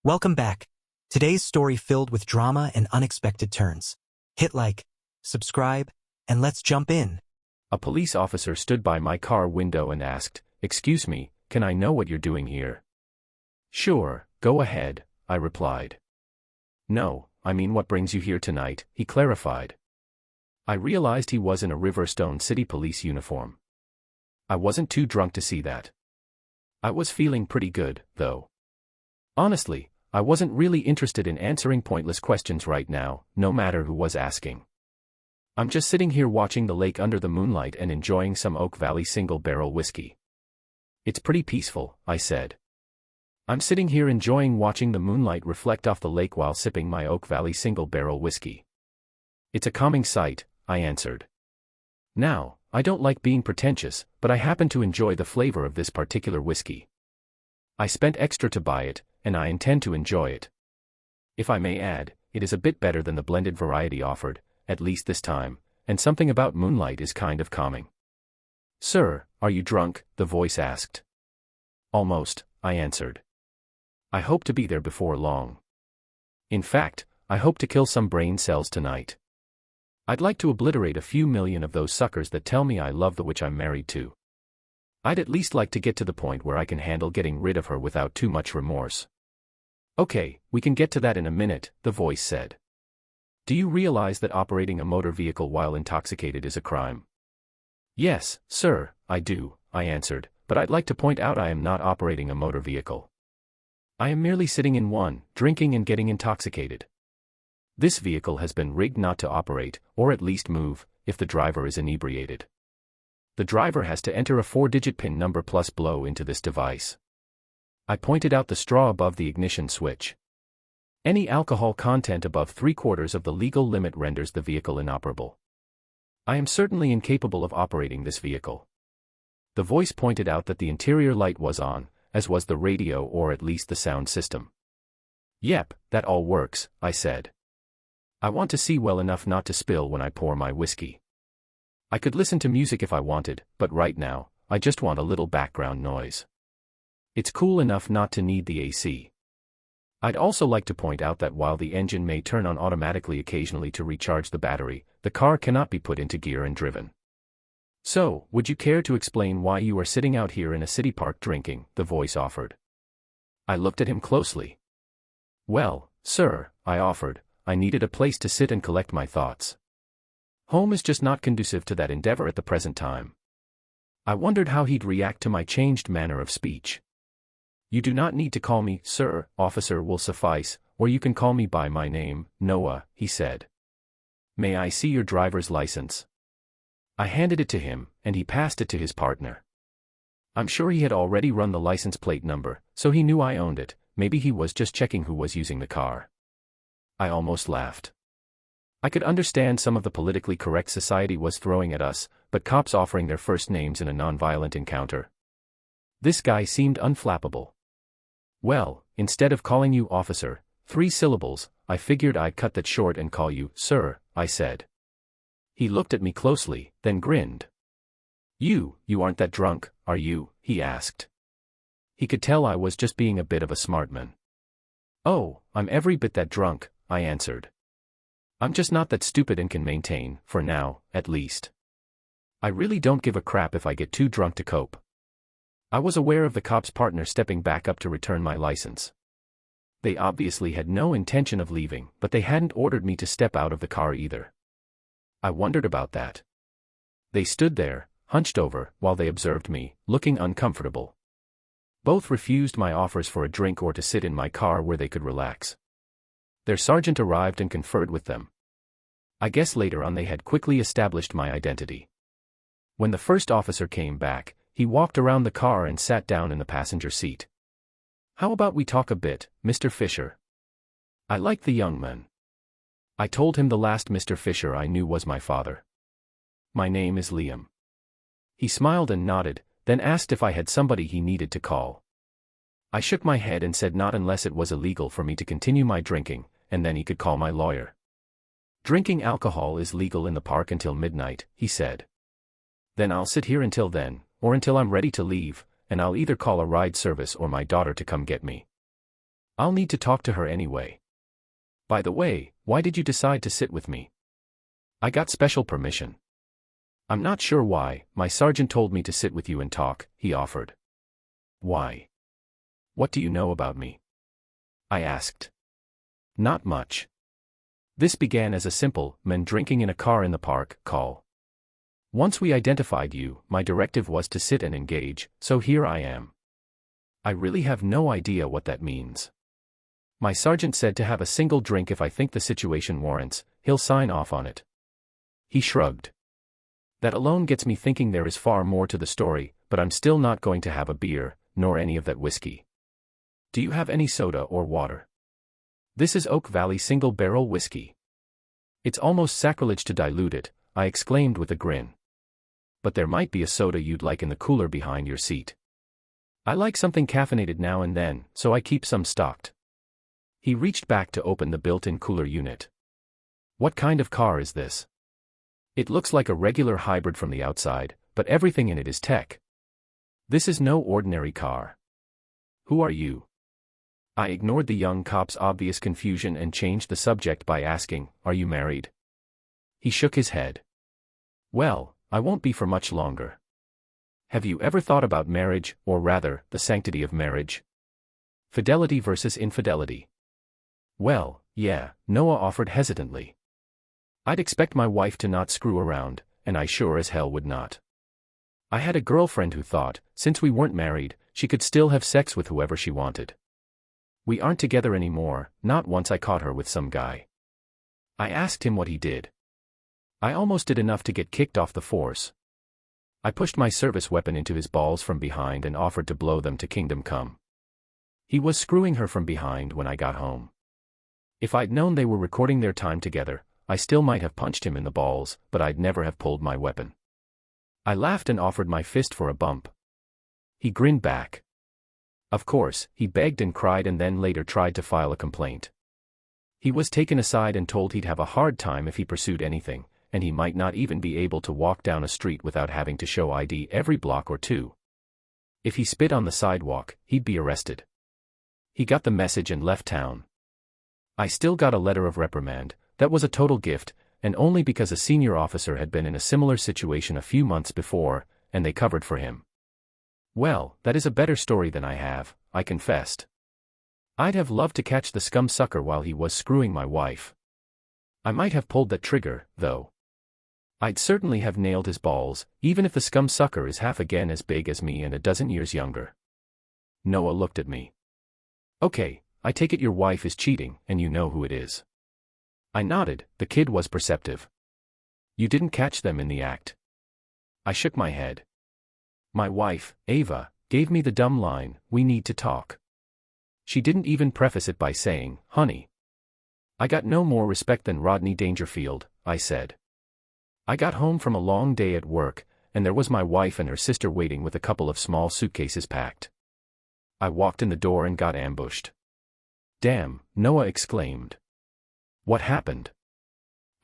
Welcome back. Today's story filled with drama and unexpected turns. Hit like, subscribe, and let's jump in. A police officer stood by my car window and asked, "Excuse me, can I know what you're doing here?" "Sure, go ahead," I replied. "No, I mean what brings you here tonight," he clarified. I realized he was in a Riverstone City Police uniform. I wasn't too drunk to see that. I was feeling pretty good, though. Honestly, I wasn't really interested in answering pointless questions right now, no matter who was asking. I'm just sitting here watching the lake under the moonlight and enjoying some Oak Valley single-barrel whiskey. "It's pretty peaceful," I said. "I'm sitting here enjoying watching the moonlight reflect off the lake while sipping my Oak Valley single-barrel whiskey. It's a calming sight," I answered. Now, I don't like being pretentious, but I happen to enjoy the flavor of this particular whiskey. I spent extra to buy it, and I intend to enjoy it. If I may add, it is a bit better than the blended variety offered, at least this time, and something about moonlight is kind of calming. "Sir, are you drunk?" the voice asked. "Almost," I answered. "I hope to be there before long. In fact, I hope to kill some brain cells tonight. I'd like to obliterate a few million of those suckers that tell me I love the witch I'm married to. I'd at least like to get to the point where I can handle getting rid of her without too much remorse." "Okay, we can get to that in a minute," the voice said. "Do you realize that operating a motor vehicle while intoxicated is a crime?" "Yes, sir, I do," I answered, "but I'd like to point out I am not operating a motor vehicle. I am merely sitting in one, drinking and getting intoxicated. This vehicle has been rigged not to operate, or at least move, if the driver is inebriated. The driver has to enter a 4-digit PIN number plus blow into this device." I pointed out the straw above the ignition switch. "Any alcohol content above 3/4 of the legal limit renders the vehicle inoperable. I am certainly incapable of operating this vehicle." The voice pointed out that the interior light was on, as was the radio or at least the sound system. "Yep, that all works," I said. "I want to see well enough not to spill when I pour my whiskey. I could listen to music if I wanted, but right now, I just want a little background noise. It's cool enough not to need the AC. I'd also like to point out that while the engine may turn on automatically occasionally to recharge the battery, the car cannot be put into gear and driven. So, would you care to explain why you are sitting out here in a city park drinking?" the voice offered. I looked at him closely. "Well, sir," I offered, "I needed a place to sit and collect my thoughts. Home is just not conducive to that endeavor at the present time." I wondered how he'd react to my changed manner of speech. "You do not need to call me sir, officer will suffice, or you can call me by my name, Noah," he said. "May I see your driver's license?" I handed it to him, and he passed it to his partner. I'm sure he had already run the license plate number, so he knew I owned it. Maybe he was just checking who was using the car. I almost laughed. I could understand some of the politically correct society was throwing at us, but cops offering their first names in a non-violent encounter. This guy seemed unflappable. "Well, instead of calling you officer, 3 syllables, I figured I'd cut that short and call you sir," I said. He looked at me closely, then grinned. You aren't that drunk, are you?" he asked. He could tell I was just being a bit of a smartman. "Oh, I'm every bit that drunk," I answered. "I'm just not that stupid and can maintain, for now, at least. I really don't give a crap if I get too drunk to cope." I was aware of the cop's partner stepping back up to return my license. They obviously had no intention of leaving, but they hadn't ordered me to step out of the car either. I wondered about that. They stood there, hunched over, while they observed me, looking uncomfortable. Both refused my offers for a drink or to sit in my car where they could relax. Their sergeant arrived and conferred with them. I guess later on they had quickly established my identity. When the first officer came back, he walked around the car and sat down in the passenger seat. "How about we talk a bit, Mr. Fisher?" I liked the young man. I told him the last Mr. Fisher I knew was my father. "My name is Liam." He smiled and nodded, then asked if I had somebody he needed to call. I shook my head and said not unless it was illegal for me to continue my drinking, and then he could call my lawyer. "Drinking alcohol is legal in the park until midnight," he said. "Then I'll sit here until then, or until I'm ready to leave, and I'll either call a ride service or my daughter to come get me." I'll need to talk to her anyway. By the way, why did you decide to sit with me? I got special permission. I'm not sure why, my sergeant told me to sit with you and talk, he offered. Why? What do you know about me? I asked. Not much. This began as a simple, men drinking in a car in the park, call. Once we identified you, my directive was to sit and engage, so here I am. I really have no idea what that means. My sergeant said to have a single drink if I think the situation warrants, he'll sign off on it. He shrugged. That alone gets me thinking there is far more to the story, but I'm still not going to have a beer, nor any of that whiskey. Do you have any soda or water? This is Oak Valley Single Barrel Whiskey. It's almost sacrilege to dilute it, I exclaimed with a grin. But there might be a soda you'd like in the cooler behind your seat. I like something caffeinated now and then, so I keep some stocked. He reached back to open the built-in cooler unit. What kind of car is this? It looks like a regular hybrid from the outside, but everything in it is tech. This is no ordinary car. Who are you? I ignored the young cop's obvious confusion and changed the subject by asking, are you married? He shook his head. Well, I won't be for much longer. Have you ever thought about marriage, or rather, the sanctity of marriage? Fidelity versus infidelity. Well, yeah, Noah offered hesitantly. I'd expect my wife to not screw around, and I sure as hell would not. I had a girlfriend who thought, since we weren't married, she could still have sex with whoever she wanted. We aren't together anymore, not once I caught her with some guy. I asked him what he did. I almost did enough to get kicked off the force. I pushed my service weapon into his balls from behind and offered to blow them to kingdom come. He was screwing her from behind when I got home. If I'd known they were recording their time together, I still might have punched him in the balls, but I'd never have pulled my weapon. I laughed and offered my fist for a bump. He grinned back. Of course, he begged and cried and then later tried to file a complaint. He was taken aside and told he'd have a hard time if he pursued anything, and he might not even be able to walk down a street without having to show ID every block or two. If he spit on the sidewalk, he'd be arrested. He got the message and left town. I still got a letter of reprimand. That was a total gift, and only because a senior officer had been in a similar situation a few months before, and they covered for him. Well, that is a better story than I have, I confessed. I'd have loved to catch the scum sucker while he was screwing my wife. I might have pulled that trigger, though. I'd certainly have nailed his balls, even if the scum sucker is half again as big as me and a dozen years younger. Noah looked at me. Okay, I take it your wife is cheating, and you know who it is. I nodded, the kid was perceptive. You didn't catch them in the act. I shook my head. My wife, Ava, gave me the dumb line, we need to talk. She didn't even preface it by saying, honey. I got no more respect than Rodney Dangerfield, I said. I got home from a long day at work, and there was my wife and her sister waiting with a couple of small suitcases packed. I walked in the door and got ambushed. Damn, Noah exclaimed. What happened?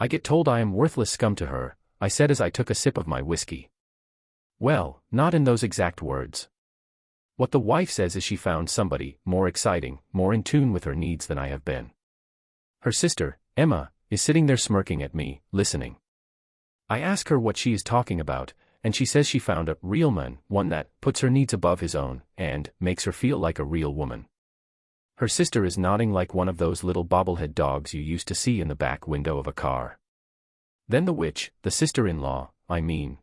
I get told I am worthless scum to her, I said as I took a sip of my whiskey. Well, not in those exact words. What the wife says is she found somebody more exciting, more in tune with her needs than I have been. Her sister, Emma, is sitting there smirking at me, listening. I ask her what she is talking about, and she says she found a real man, one that puts her needs above his own, and makes her feel like a real woman. Her sister is nodding like one of those little bobblehead dogs you used to see in the back window of a car. Then the witch, the sister-in-law,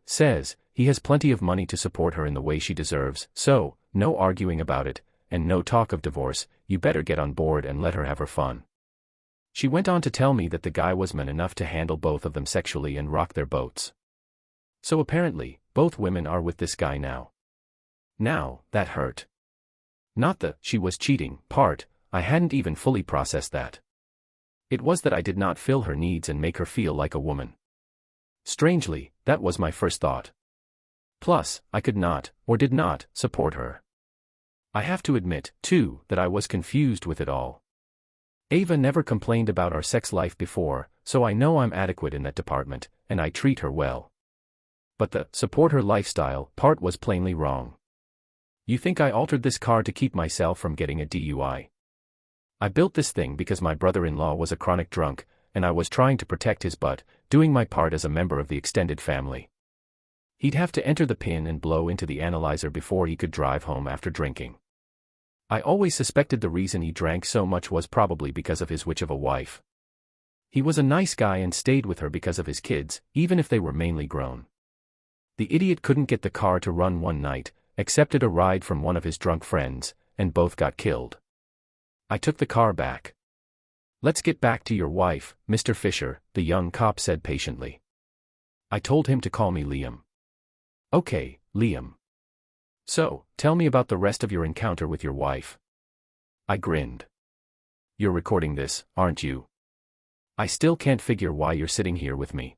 says, he has plenty of money to support her in the way she deserves, so, no arguing about it, and no talk of divorce, you better get on board and let her have her fun. She went on to tell me that the guy was man enough to handle both of them sexually and rock their boats. So apparently, both women are with this guy now. Now, that hurt. Not the she was cheating part, I hadn't even fully processed that. It was that I did not fill her needs and make her feel like a woman. Strangely, that was my first thought. Plus, I could not, or did not, support her. I have to admit, too, that I was confused with it all. Ava never complained about our sex life before, so I know I'm adequate in that department, and I treat her well. But the support her lifestyle part was plainly wrong. You think I altered this car to keep myself from getting a DUI? I built this thing because my brother-in-law was a chronic drunk, and I was trying to protect his butt, doing my part as a member of the extended family. He'd have to enter the pin and blow into the analyzer before he could drive home after drinking. I always suspected the reason he drank so much was probably because of his witch of a wife. He was a nice guy and stayed with her because of his kids, even if they were mainly grown. The idiot couldn't get the car to run one night, accepted a ride from one of his drunk friends, and both got killed. I took the car back. "Let's get back to your wife, Mr. Fisher," the young cop said patiently. I told him to call me Liam. "Okay, Liam. So, tell me about the rest of your encounter with your wife." I grinned. "You're recording this, aren't you? I still can't figure why you're sitting here with me.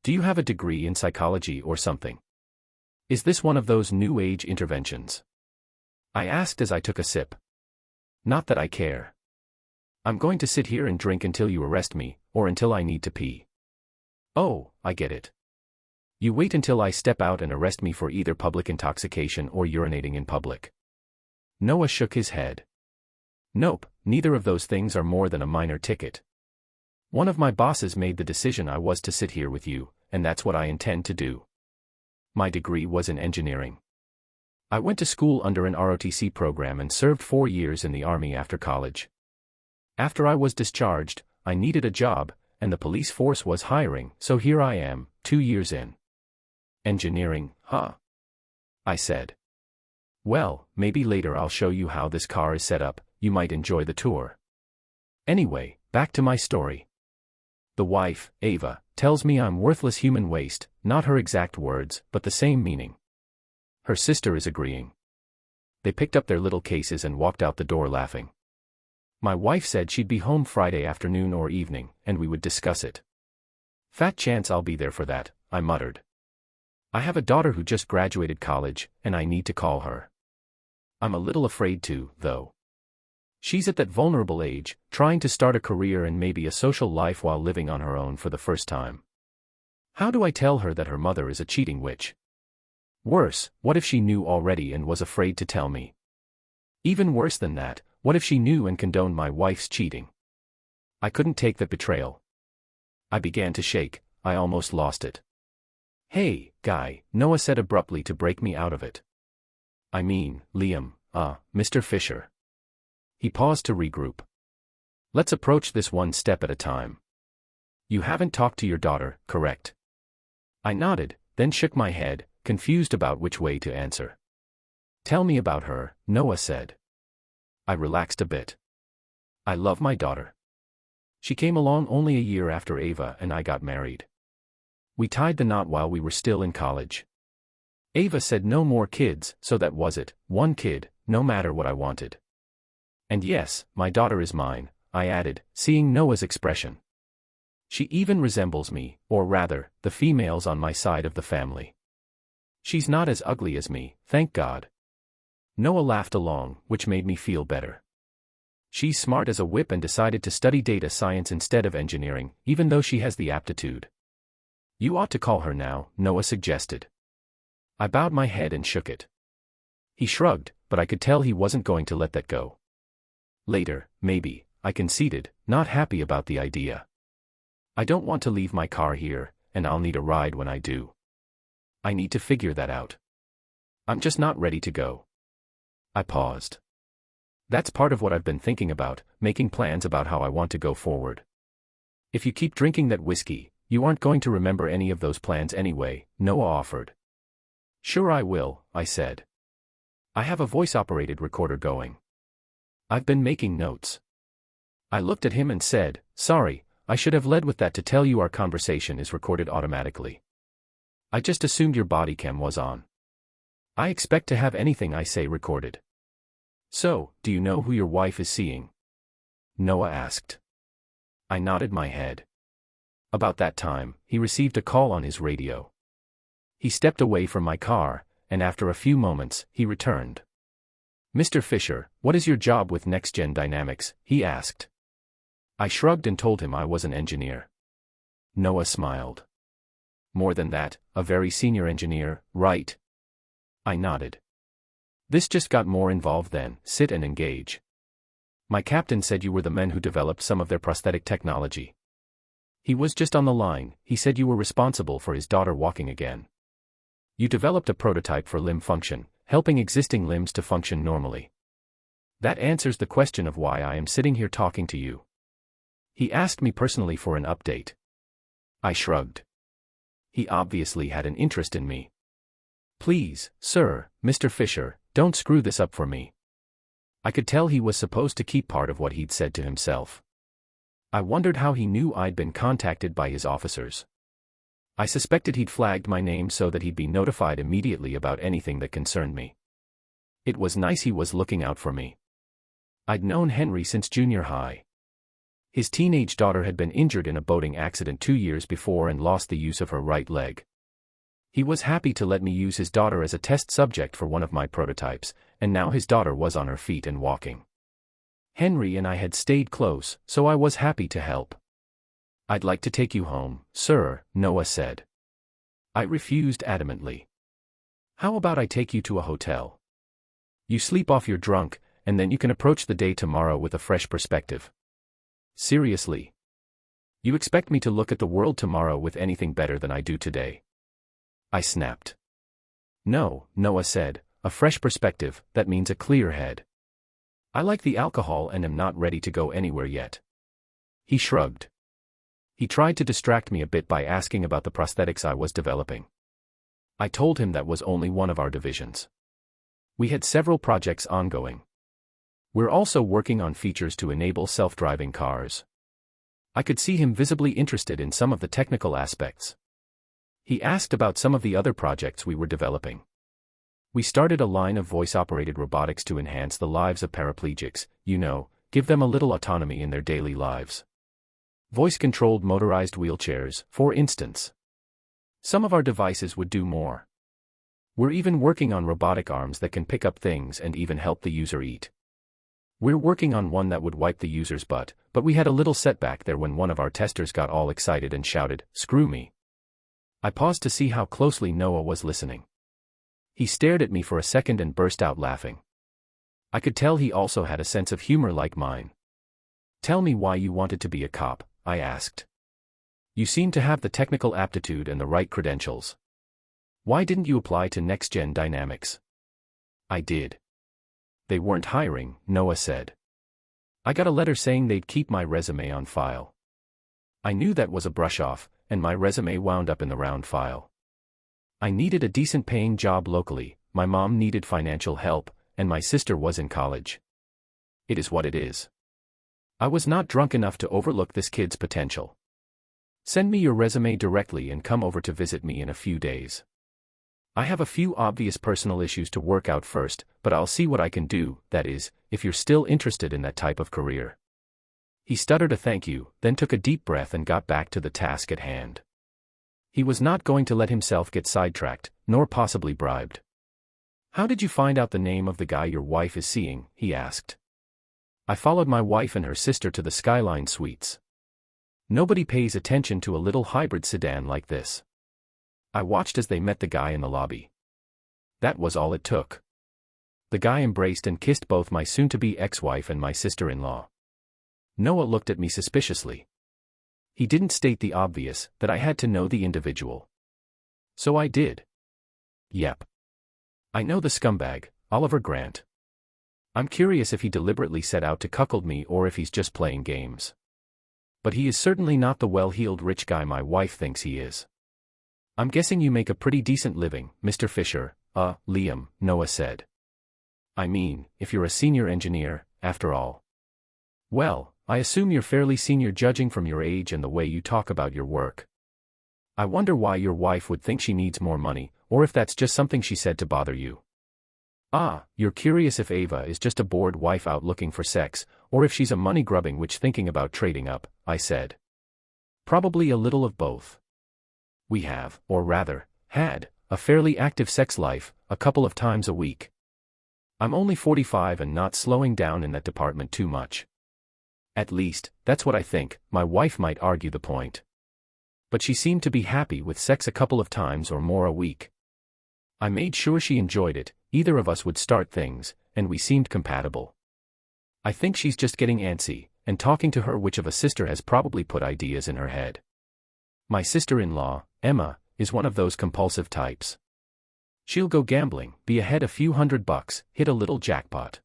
Do you have a degree in psychology or something? Is this one of those new age interventions?" I asked as I took a sip. "Not that I care. I'm going to sit here and drink until you arrest me, or until I need to pee." "Oh, I get it. You wait until I step out and arrest me for either public intoxication or urinating in public." Noah shook his head. "Nope, neither of those things are more than a minor ticket. One of my bosses made the decision I was to sit here with you, and that's what I intend to do." My degree was in engineering. I went to school under an ROTC program and served 4 years in the Army after college. After I was discharged, I needed a job, and the police force was hiring, so here I am, 2 years in. "Engineering, huh?" I said. "Well, maybe later I'll show you how this car is set up, you might enjoy the tour. Anyway, back to my story. The wife, Ava, tells me I'm worthless human waste, not her exact words, but the same meaning. Her sister is agreeing. They picked up their little cases and walked out the door laughing. My wife said she'd be home Friday afternoon or evening, and we would discuss it. "Fat chance I'll be there for that," I muttered. "I have a daughter who just graduated college, and I need to call her. I'm a little afraid to, though. She's at that vulnerable age, trying to start a career and maybe a social life while living on her own for the first time. How do I tell her that her mother is a cheating witch? Worse, what if she knew already and was afraid to tell me? Even worse than that, what if she knew and condoned my wife's cheating? I couldn't take that betrayal. I began to shake, I almost lost it. "Hey, guy," Noah said abruptly to break me out of it. "I mean, Liam, Mr. Fisher." He paused to regroup. "Let's approach this one step at a time. You haven't talked to your daughter, correct?" I nodded, then shook my head, confused about which way to answer. "Tell me about her," Noah said. I relaxed a bit. "I love my daughter. She came along only a year after Ava and I got married. We tied the knot while we were still in college. Ava said no more kids, so that was it, one kid, no matter what I wanted. And yes, my daughter is mine," I added, seeing Noah's expression. "She even resembles me, or rather, the females on my side of the family. She's not as ugly as me, thank God." Noah laughed along, which made me feel better. "She's smart as a whip and decided to study data science instead of engineering, even though she has the aptitude. You ought to call her now," Noah suggested. I bowed my head and shook it. He shrugged, but I could tell he wasn't going to let that go. "Later, maybe," I conceded, not happy about the idea. "I don't want to leave my car here, and I'll need a ride when I do. I need to figure that out. I'm just not ready to go." I paused. "That's part of what I've been thinking about, making plans about how I want to go forward. If you keep drinking that whiskey, you aren't going to remember any of those plans anyway," Noah offered. "Sure I will," I said. "I have a voice-operated recorder going. I've been making notes." I looked at him and said, "Sorry, I should have led with that to tell you our conversation is recorded automatically. I just assumed your body cam was on. I expect to have anything I say recorded." "So, do you know who your wife is seeing?" Noah asked. I nodded my head. About that time, he received a call on his radio. He stepped away from my car, and after a few moments, he returned. "Mr. Fisher, what is your job with Next Gen Dynamics?" he asked. I shrugged and told him I was an engineer. Noah smiled. "More than that, a very senior engineer, right?" I nodded. "This just got more involved then, sit and engage." My captain said you were the men who developed some of their prosthetic technology. He was just on the line. He said you were responsible for his daughter walking again. You developed a prototype for limb function, helping existing limbs to function normally. That answers the question of why I am sitting here talking to you. He asked me personally for an update. I shrugged. He obviously had an interest in me. Please, sir, Mr. Fisher, don't screw this up for me. I could tell he was supposed to keep part of what he'd said to himself. I wondered how he knew I'd been contacted by his officers. I suspected he'd flagged my name so that he'd be notified immediately about anything that concerned me. It was nice he was looking out for me. I'd known Henry since junior high. His teenage daughter had been injured in a boating accident 2 years before and lost the use of her right leg. He was happy to let me use his daughter as a test subject for one of my prototypes, and now his daughter was on her feet and walking. Henry and I had stayed close, so I was happy to help. I'd like to take you home, sir, Noah said. I refused adamantly. How about I take you to a hotel? You sleep off your drunk, and then you can approach the day tomorrow with a fresh perspective. Seriously? You expect me to look at the world tomorrow with anything better than I do today? I snapped. No, Noah said, a fresh perspective, that means a clear head. I like the alcohol and am not ready to go anywhere yet. He shrugged. He tried to distract me a bit by asking about the prosthetics I was developing. I told him that was only one of our divisions. We had several projects ongoing. We're also working on features to enable self-driving cars. I could see him visibly interested in some of the technical aspects. He asked about some of the other projects we were developing. We started a line of voice-operated robotics to enhance the lives of paraplegics, give them a little autonomy in their daily lives. Voice-controlled motorized wheelchairs, for instance. Some of our devices would do more. We're even working on robotic arms that can pick up things and even help the user eat. We're working on one that would wipe the user's butt, but we had a little setback there when one of our testers got all excited and shouted, "Screw me." I paused to see how closely Noah was listening. He stared at me for a second and burst out laughing. I could tell he also had a sense of humor like mine. Tell me why you wanted to be a cop, I asked. You seem to have the technical aptitude and the right credentials. Why didn't you apply to Next Gen Dynamics? I did. They weren't hiring, Noah said. I got a letter saying they'd keep my resume on file. I knew that was a brush-off, and my resume wound up in the round file. I needed a decent-paying job locally, my mom needed financial help, and my sister was in college. It is what it is. I was not drunk enough to overlook this kid's potential. Send me your resume directly and come over to visit me in a few days. I have a few obvious personal issues to work out first, but I'll see what I can do, that is, if you're still interested in that type of career. He stuttered a thank you, then took a deep breath and got back to the task at hand. He was not going to let himself get sidetracked, nor possibly bribed. How did you find out the name of the guy your wife is seeing? He asked. I followed my wife and her sister to the Skyline Suites. Nobody pays attention to a little hybrid sedan like this. I watched as they met the guy in the lobby. That was all it took. The guy embraced and kissed both my soon-to-be ex-wife and my sister-in-law. Noah looked at me suspiciously. He didn't state the obvious, that I had to know the individual. So I did. Yep. I know the scumbag, Oliver Grant. I'm curious if he deliberately set out to cuckold me or if he's just playing games. But he is certainly not the well-heeled rich guy my wife thinks he is. I'm guessing you make a pretty decent living, Mr. Fisher, Liam, Noah said. I mean, if you're a senior engineer, after all. Well, I assume you're fairly senior judging from your age and the way you talk about your work. I wonder why your wife would think she needs more money, or if that's just something she said to bother you. You're curious if Ava is just a bored wife out looking for sex, or if she's a money-grubbing witch thinking about trading up, I said. Probably a little of both. We have, or rather, had, a fairly active sex life, a couple of times a week. I'm only 45 and not slowing down in that department too much. At least, that's what I think. My wife might argue the point. But she seemed to be happy with sex a couple of times or more a week. I made sure she enjoyed it, either of us would start things, and we seemed compatible. I think she's just getting antsy, and talking to her which of a sister has probably put ideas in her head. My sister-in-law, Emma, is one of those compulsive types. She'll go gambling, be ahead a few $100, hit a little jackpot.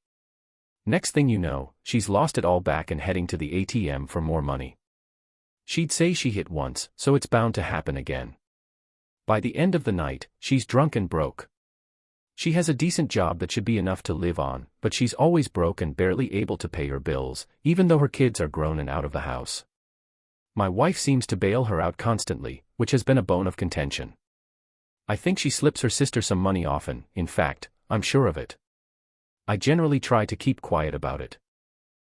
Next thing you know, she's lost it all back and heading to the ATM for more money. She'd say she hit once, so it's bound to happen again. By the end of the night, she's drunk and broke. She has a decent job that should be enough to live on, but she's always broke and barely able to pay her bills, even though her kids are grown and out of the house. My wife seems to bail her out constantly, which has been a bone of contention. I think she slips her sister some money often, in fact, I'm sure of it. I generally try to keep quiet about it.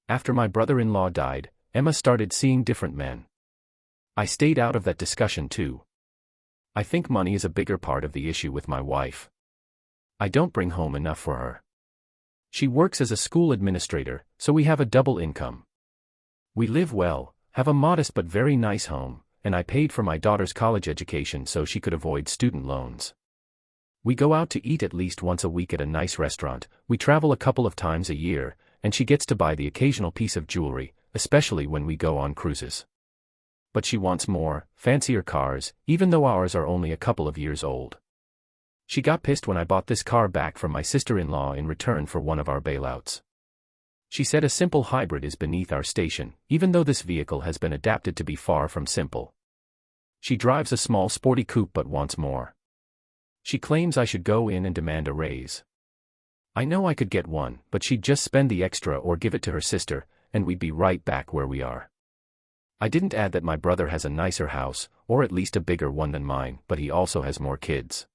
After my brother-in-law died, Emma started seeing different men. I stayed out of that discussion too. I think money is a bigger part of the issue with my wife. I don't bring home enough for her. She works as a school administrator, so we have a double income. We live well, have a modest but very nice home, and I paid for my daughter's college education so she could avoid student loans. We go out to eat at least once a week at a nice restaurant, we travel a couple of times a year, and she gets to buy the occasional piece of jewelry, especially when we go on cruises. But she wants more, fancier cars, even though ours are only a couple of years old. She got pissed when I bought this car back from my sister-in-law in return for one of our bailouts. She said a simple hybrid is beneath our station, even though this vehicle has been adapted to be far from simple. She drives a small sporty coupe but wants more. She claims I should go in and demand a raise. I know I could get one, but she'd just spend the extra or give it to her sister, and we'd be right back where we are. I didn't add that my brother has a nicer house, or at least a bigger one than mine, but he also has more kids.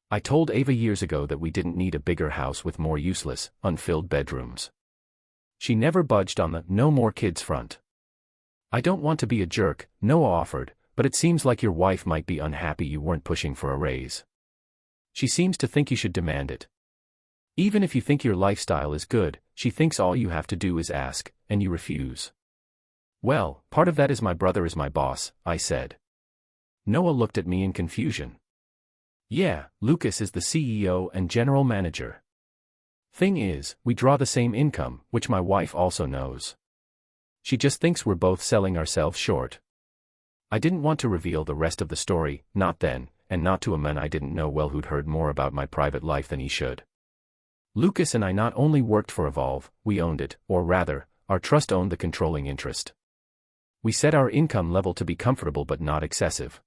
I told Ava years ago that we didn't need a bigger house with more useless, unfilled bedrooms. She never budged on the no more kids front. I don't want to be a jerk, Noah offered, but it seems like your wife might be unhappy you weren't pushing for a raise. She seems to think you should demand it. Even if you think your lifestyle is good, she thinks all you have to do is ask, and you refuse. Well, part of that is my brother is my boss, I said. Noah looked at me in confusion. Yeah, Lucas is the CEO and general manager. Thing is, we draw the same income, which my wife also knows. She just thinks we're both selling ourselves short. I didn't want to reveal the rest of the story, not then, and not to a man I didn't know well who'd heard more about my private life than he should. Lucas and I not only worked for Evolve, we owned it, or rather, our trust owned the controlling interest. We set our income level to be comfortable but not excessive.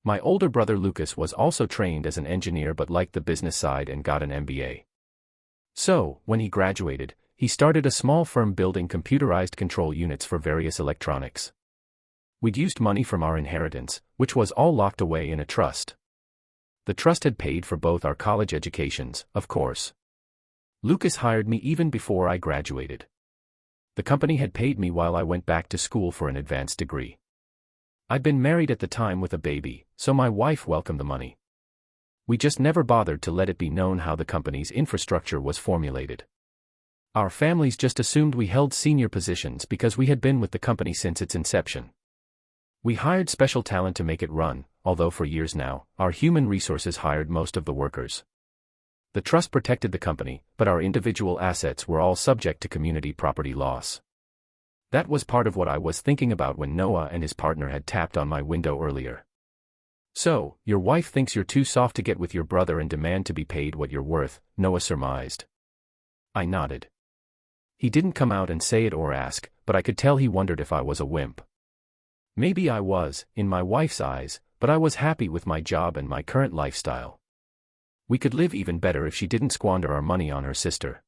My older brother Lucas was also trained as an engineer but liked the business side and got an MBA. So, when he graduated, he started a small firm building computerized control units for various electronics. We'd used money from our inheritance, which was all locked away in a trust. The trust had paid for both our college educations, of course. Lucas hired me even before I graduated. The company had paid me while I went back to school for an advanced degree. I'd been married at the time with a baby, so my wife welcomed the money. We just never bothered to let it be known how the company's infrastructure was formulated. Our families just assumed we held senior positions because we had been with the company since its inception. We hired special talent to make it run, although for years now, our human resources hired most of the workers. The trust protected the company, but our individual assets were all subject to community property loss. That was part of what I was thinking about when Noah and his partner had tapped on my window earlier. So, your wife thinks you're too soft to get with your brother and demand to be paid what you're worth, Noah surmised. I nodded. He didn't come out and say it or ask, but I could tell he wondered if I was a wimp. Maybe I was, in my wife's eyes, but I was happy with my job and my current lifestyle. We could live even better if she didn't squander our money on her sister.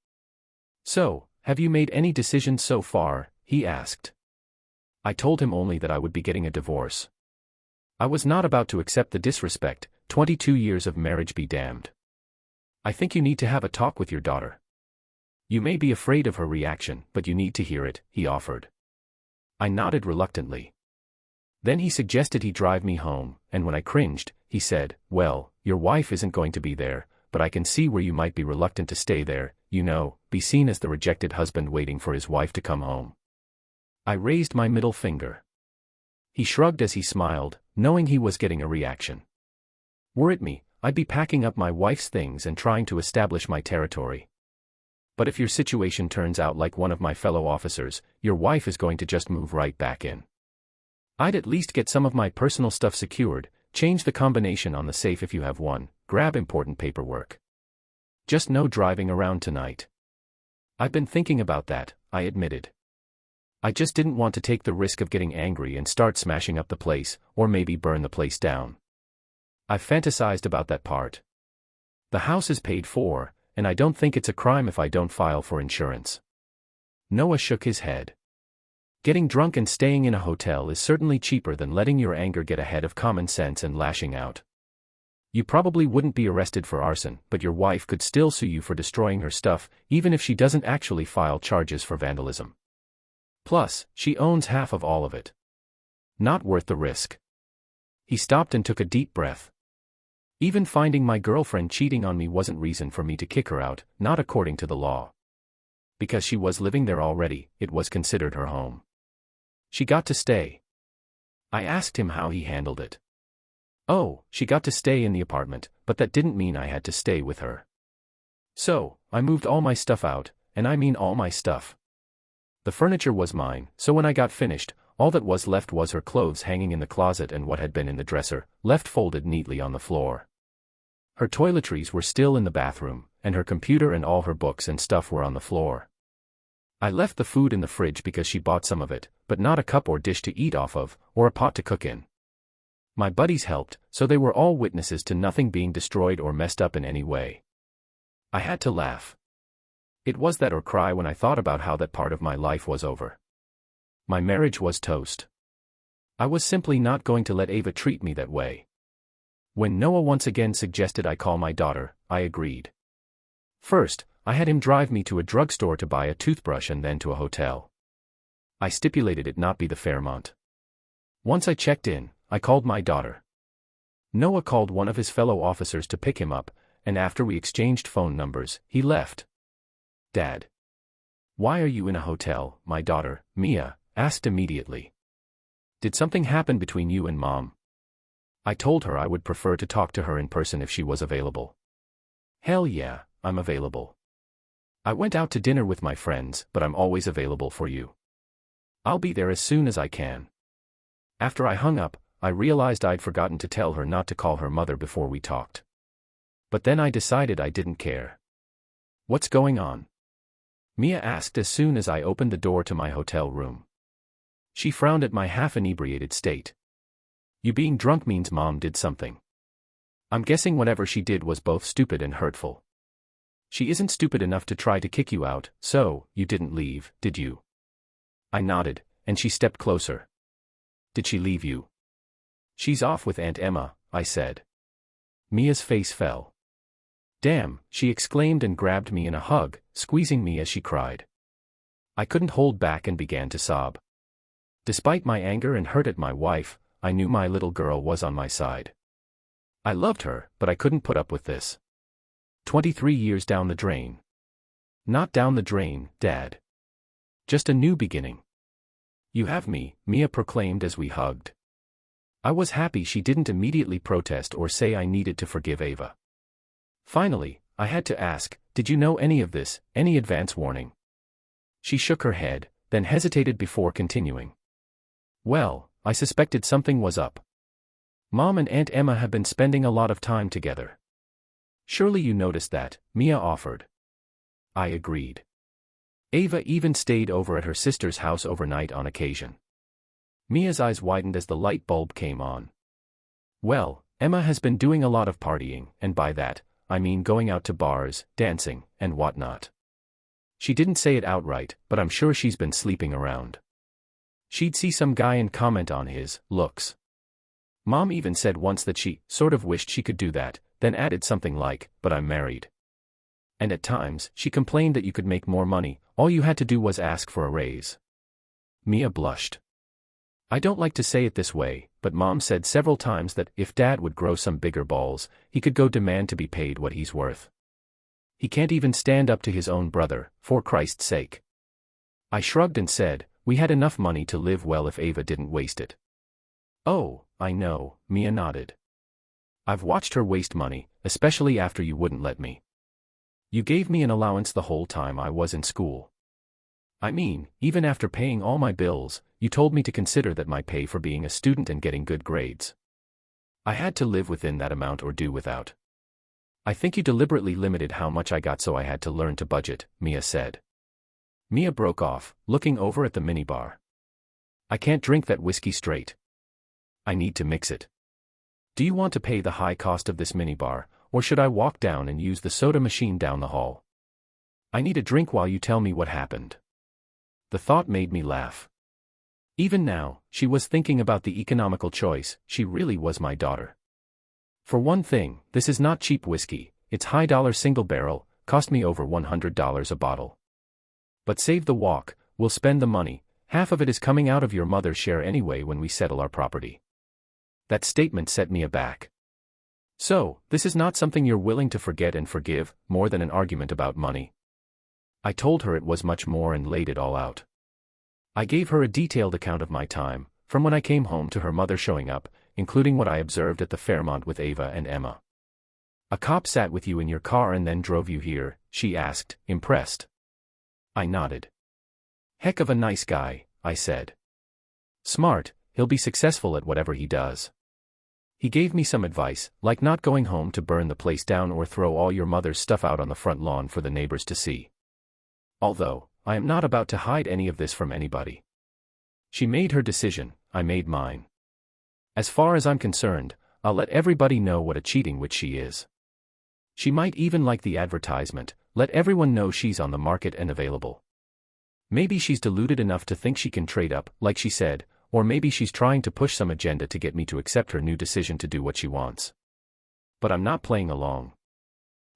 So, have you made any decisions so far? He asked. I told him only that I would be getting a divorce. I was not about to accept the disrespect, 22 years of marriage be damned. I think you need to have a talk with your daughter. You may be afraid of her reaction, but you need to hear it, he offered. I nodded reluctantly. Then he suggested he drive me home, and when I cringed, he said, well, your wife isn't going to be there, but I can see where you might be reluctant to stay there, you know, be seen as the rejected husband waiting for his wife to come home. I raised my middle finger. He shrugged as he smiled, knowing he was getting a reaction. Were it me, I'd be packing up my wife's things and trying to establish my territory. But if your situation turns out like one of my fellow officers, your wife is going to just move right back in. I'd at least get some of my personal stuff secured, change the combination on the safe if you have one, grab important paperwork. Just no driving around tonight. I've been thinking about that, I admitted. I just didn't want to take the risk of getting angry and start smashing up the place, or maybe burn the place down. I've fantasized about that part. The house is paid for, and I don't think it's a crime if I don't file for insurance. Noah shook his head. Getting drunk and staying in a hotel is certainly cheaper than letting your anger get ahead of common sense and lashing out. You probably wouldn't be arrested for arson, but your wife could still sue you for destroying her stuff, even if she doesn't actually file charges for vandalism. Plus, she owns half of all of it. Not worth the risk. He stopped and took a deep breath. Even finding my girlfriend cheating on me wasn't reason for me to kick her out, not according to the law. Because she was living there already, it was considered her home. She got to stay. I asked him how he handled it. Oh, she got to stay in the apartment, but that didn't mean I had to stay with her. So, I moved all my stuff out, and I mean all my stuff. The furniture was mine, so when I got finished, all that was left was her clothes hanging in the closet and what had been in the dresser, left folded neatly on the floor. Her toiletries were still in the bathroom, and her computer and all her books and stuff were on the floor. I left the food in the fridge because she bought some of it, but not a cup or dish to eat off of, or a pot to cook in. My buddies helped, so they were all witnesses to nothing being destroyed or messed up in any way. I had to laugh. It was that or cry when I thought about how that part of my life was over. My marriage was toast. I was simply not going to let Ava treat me that way. When Noah once again suggested I call my daughter, I agreed. First, I had him drive me to a drugstore to buy a toothbrush and then to a hotel. I stipulated it not be the Fairmont. Once I checked in, I called my daughter. Noah called one of his fellow officers to pick him up, and after we exchanged phone numbers, he left. Dad. Why are you in a hotel? My daughter, Mia, asked immediately. Did something happen between you and Mom? I told her I would prefer to talk to her in person if she was available. Hell yeah, I'm available. I went out to dinner with my friends, but I'm always available for you. I'll be there as soon as I can. After I hung up, I realized I'd forgotten to tell her not to call her mother before we talked. But then I decided I didn't care. What's going on? Mia asked as soon as I opened the door to my hotel room. She frowned at my half-inebriated state. You being drunk means Mom did something. I'm guessing whatever she did was both stupid and hurtful. She isn't stupid enough to try to kick you out, so, you didn't leave, did you? I nodded, and she stepped closer. Did she leave you? She's off with Aunt Emma, I said. Mia's face fell. Damn, she exclaimed and grabbed me in a hug, squeezing me as she cried. I couldn't hold back and began to sob. Despite my anger and hurt at my wife, I knew my little girl was on my side. I loved her, but I couldn't put up with this. 23 years down the drain. Not down the drain, Dad. Just a new beginning. You have me, Mia proclaimed as we hugged. I was happy she didn't immediately protest or say I needed to forgive Ava. Finally, I had to ask, did you know any of this, any advance warning? She shook her head, then hesitated before continuing. Well, I suspected something was up. Mom and Aunt Emma have been spending a lot of time together. Surely you noticed that, Mia offered. I agreed. Ava even stayed over at her sister's house overnight on occasion. Mia's eyes widened as the light bulb came on. Well, Emma has been doing a lot of partying, and by that, I mean going out to bars, dancing, and whatnot. She didn't say it outright, but I'm sure she's been sleeping around. She'd see some guy and comment on his looks. Mom even said once that she sort of wished she could do that, then added something like, but I'm married. And at times, she complained that you could make more money, all you had to do was ask for a raise. Mia blushed. I don't like to say it this way, but Mom said several times that if Dad would grow some bigger balls, he could go demand to be paid what he's worth. He can't even stand up to his own brother, for Christ's sake. I shrugged and said, we had enough money to live well if Ava didn't waste it. Oh, I know, Mia nodded. I've watched her waste money, especially after you wouldn't let me. You gave me an allowance the whole time I was in school. I mean, even after paying all my bills, you told me to consider that my pay for being a student and getting good grades. I had to live within that amount or do without. I think you deliberately limited how much I got, so I had to learn to budget, Mia said. Mia broke off, looking over at the minibar. I can't drink that whiskey straight. I need to mix it. Do you want to pay the high cost of this minibar, or should I walk down and use the soda machine down the hall? I need a drink while you tell me what happened. The thought made me laugh. Even now, she was thinking about the economical choice. She really was my daughter. For one thing, this is not cheap whiskey, it's high-dollar single barrel, cost me over $100 a bottle. But save the walk, we'll spend the money, half of it is coming out of your mother's share anyway when we settle our property. That statement set me aback. So, this is not something you're willing to forget and forgive, more than an argument about money. I told her it was much more and laid it all out. I gave her a detailed account of my time, from when I came home to her mother showing up, including what I observed at the Fairmont with Ava and Emma. A cop sat with you in your car and then drove you here, she asked, impressed. I nodded. Heck of a nice guy, I said. Smart, he'll be successful at whatever he does. He gave me some advice, like not going home to burn the place down or throw all your mother's stuff out on the front lawn for the neighbors to see. Although, I am not about to hide any of this from anybody. She made her decision, I made mine. As far as I'm concerned, I'll let everybody know what a cheating witch she is. She might even like the advertisement, let everyone know she's on the market and available. Maybe she's deluded enough to think she can trade up, like she said, or maybe she's trying to push some agenda to get me to accept her new decision to do what she wants. But I'm not playing along.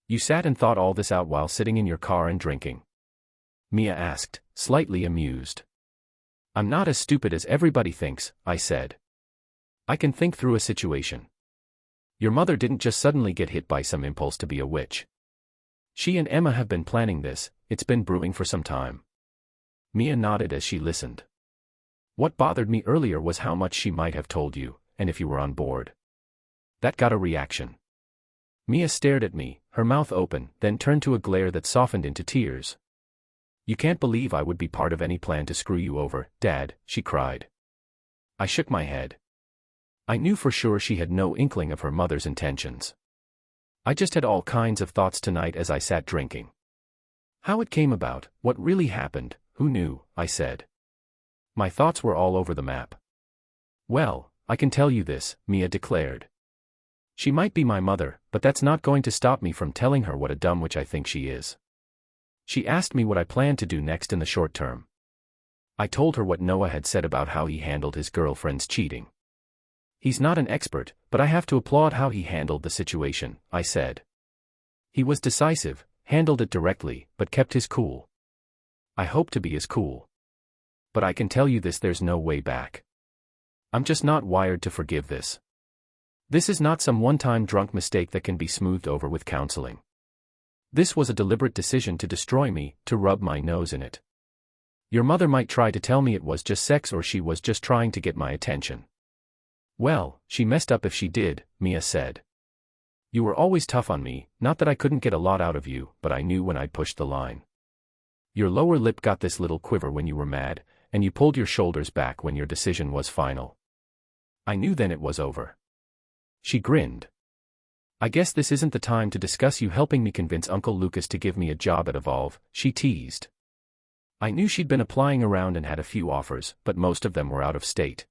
You sat and thought all this out while sitting in your car and drinking? Mia asked, slightly amused. I'm not as stupid as everybody thinks, I said. I can think through a situation. Your mother didn't just suddenly get hit by some impulse to be a witch. She and Emma have been planning this, it's been brewing for some time. Mia nodded as she listened. What bothered me earlier was how much she might have told you, and if you were on board. That got a reaction. Mia stared at me, her mouth open, then turned to a glare that softened into tears. You can't believe I would be part of any plan to screw you over, Dad, she cried. I shook my head. I knew for sure she had no inkling of her mother's intentions. I just had all kinds of thoughts tonight as I sat drinking. How it came about, what really happened, who knew, I said. My thoughts were all over the map. Well, I can tell you this, Mia declared. She might be my mother, but that's not going to stop me from telling her what a dumb witch I think she is. She asked me what I planned to do next in the short term. I told her what Noah had said about how he handled his girlfriend's cheating. He's not an expert, but I have to applaud how he handled the situation, I said. He was decisive, handled it directly, but kept his cool. I hope to be as cool. But I can tell you this, there's no way back. I'm just not wired to forgive this. This is not some one-time drunk mistake that can be smoothed over with counseling. This was a deliberate decision to destroy me, to rub my nose in it. Your mother might try to tell me it was just sex or she was just trying to get my attention. Well, she messed up if she did, Mia said. You were always tough on me, not that I couldn't get a lot out of you, but I knew when I'd pushed the line. Your lower lip got this little quiver when you were mad, and you pulled your shoulders back when your decision was final. I knew then it was over. She grinned. I guess this isn't the time to discuss you helping me convince Uncle Lucas to give me a job at Evolve, she teased. I knew she'd been applying around and had a few offers, but most of them were out of state.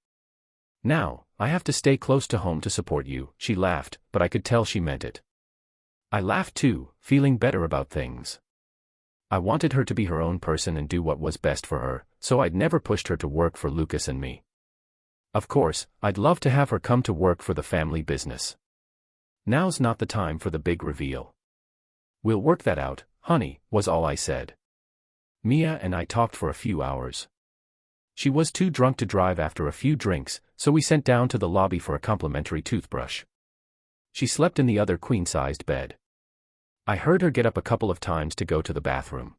Now, I have to stay close to home to support you, she laughed, but I could tell she meant it. I laughed too, feeling better about things. I wanted her to be her own person and do what was best for her, so I'd never pushed her to work for Lucas and me. Of course, I'd love to have her come to work for the family business. Now's not the time for the big reveal. We'll work that out, honey, was all I said. Mia and I talked for a few hours. She was too drunk to drive after a few drinks, so we sent down to the lobby for a complimentary toothbrush. She slept in the other queen-sized bed. I heard her get up a couple of times to go to the bathroom.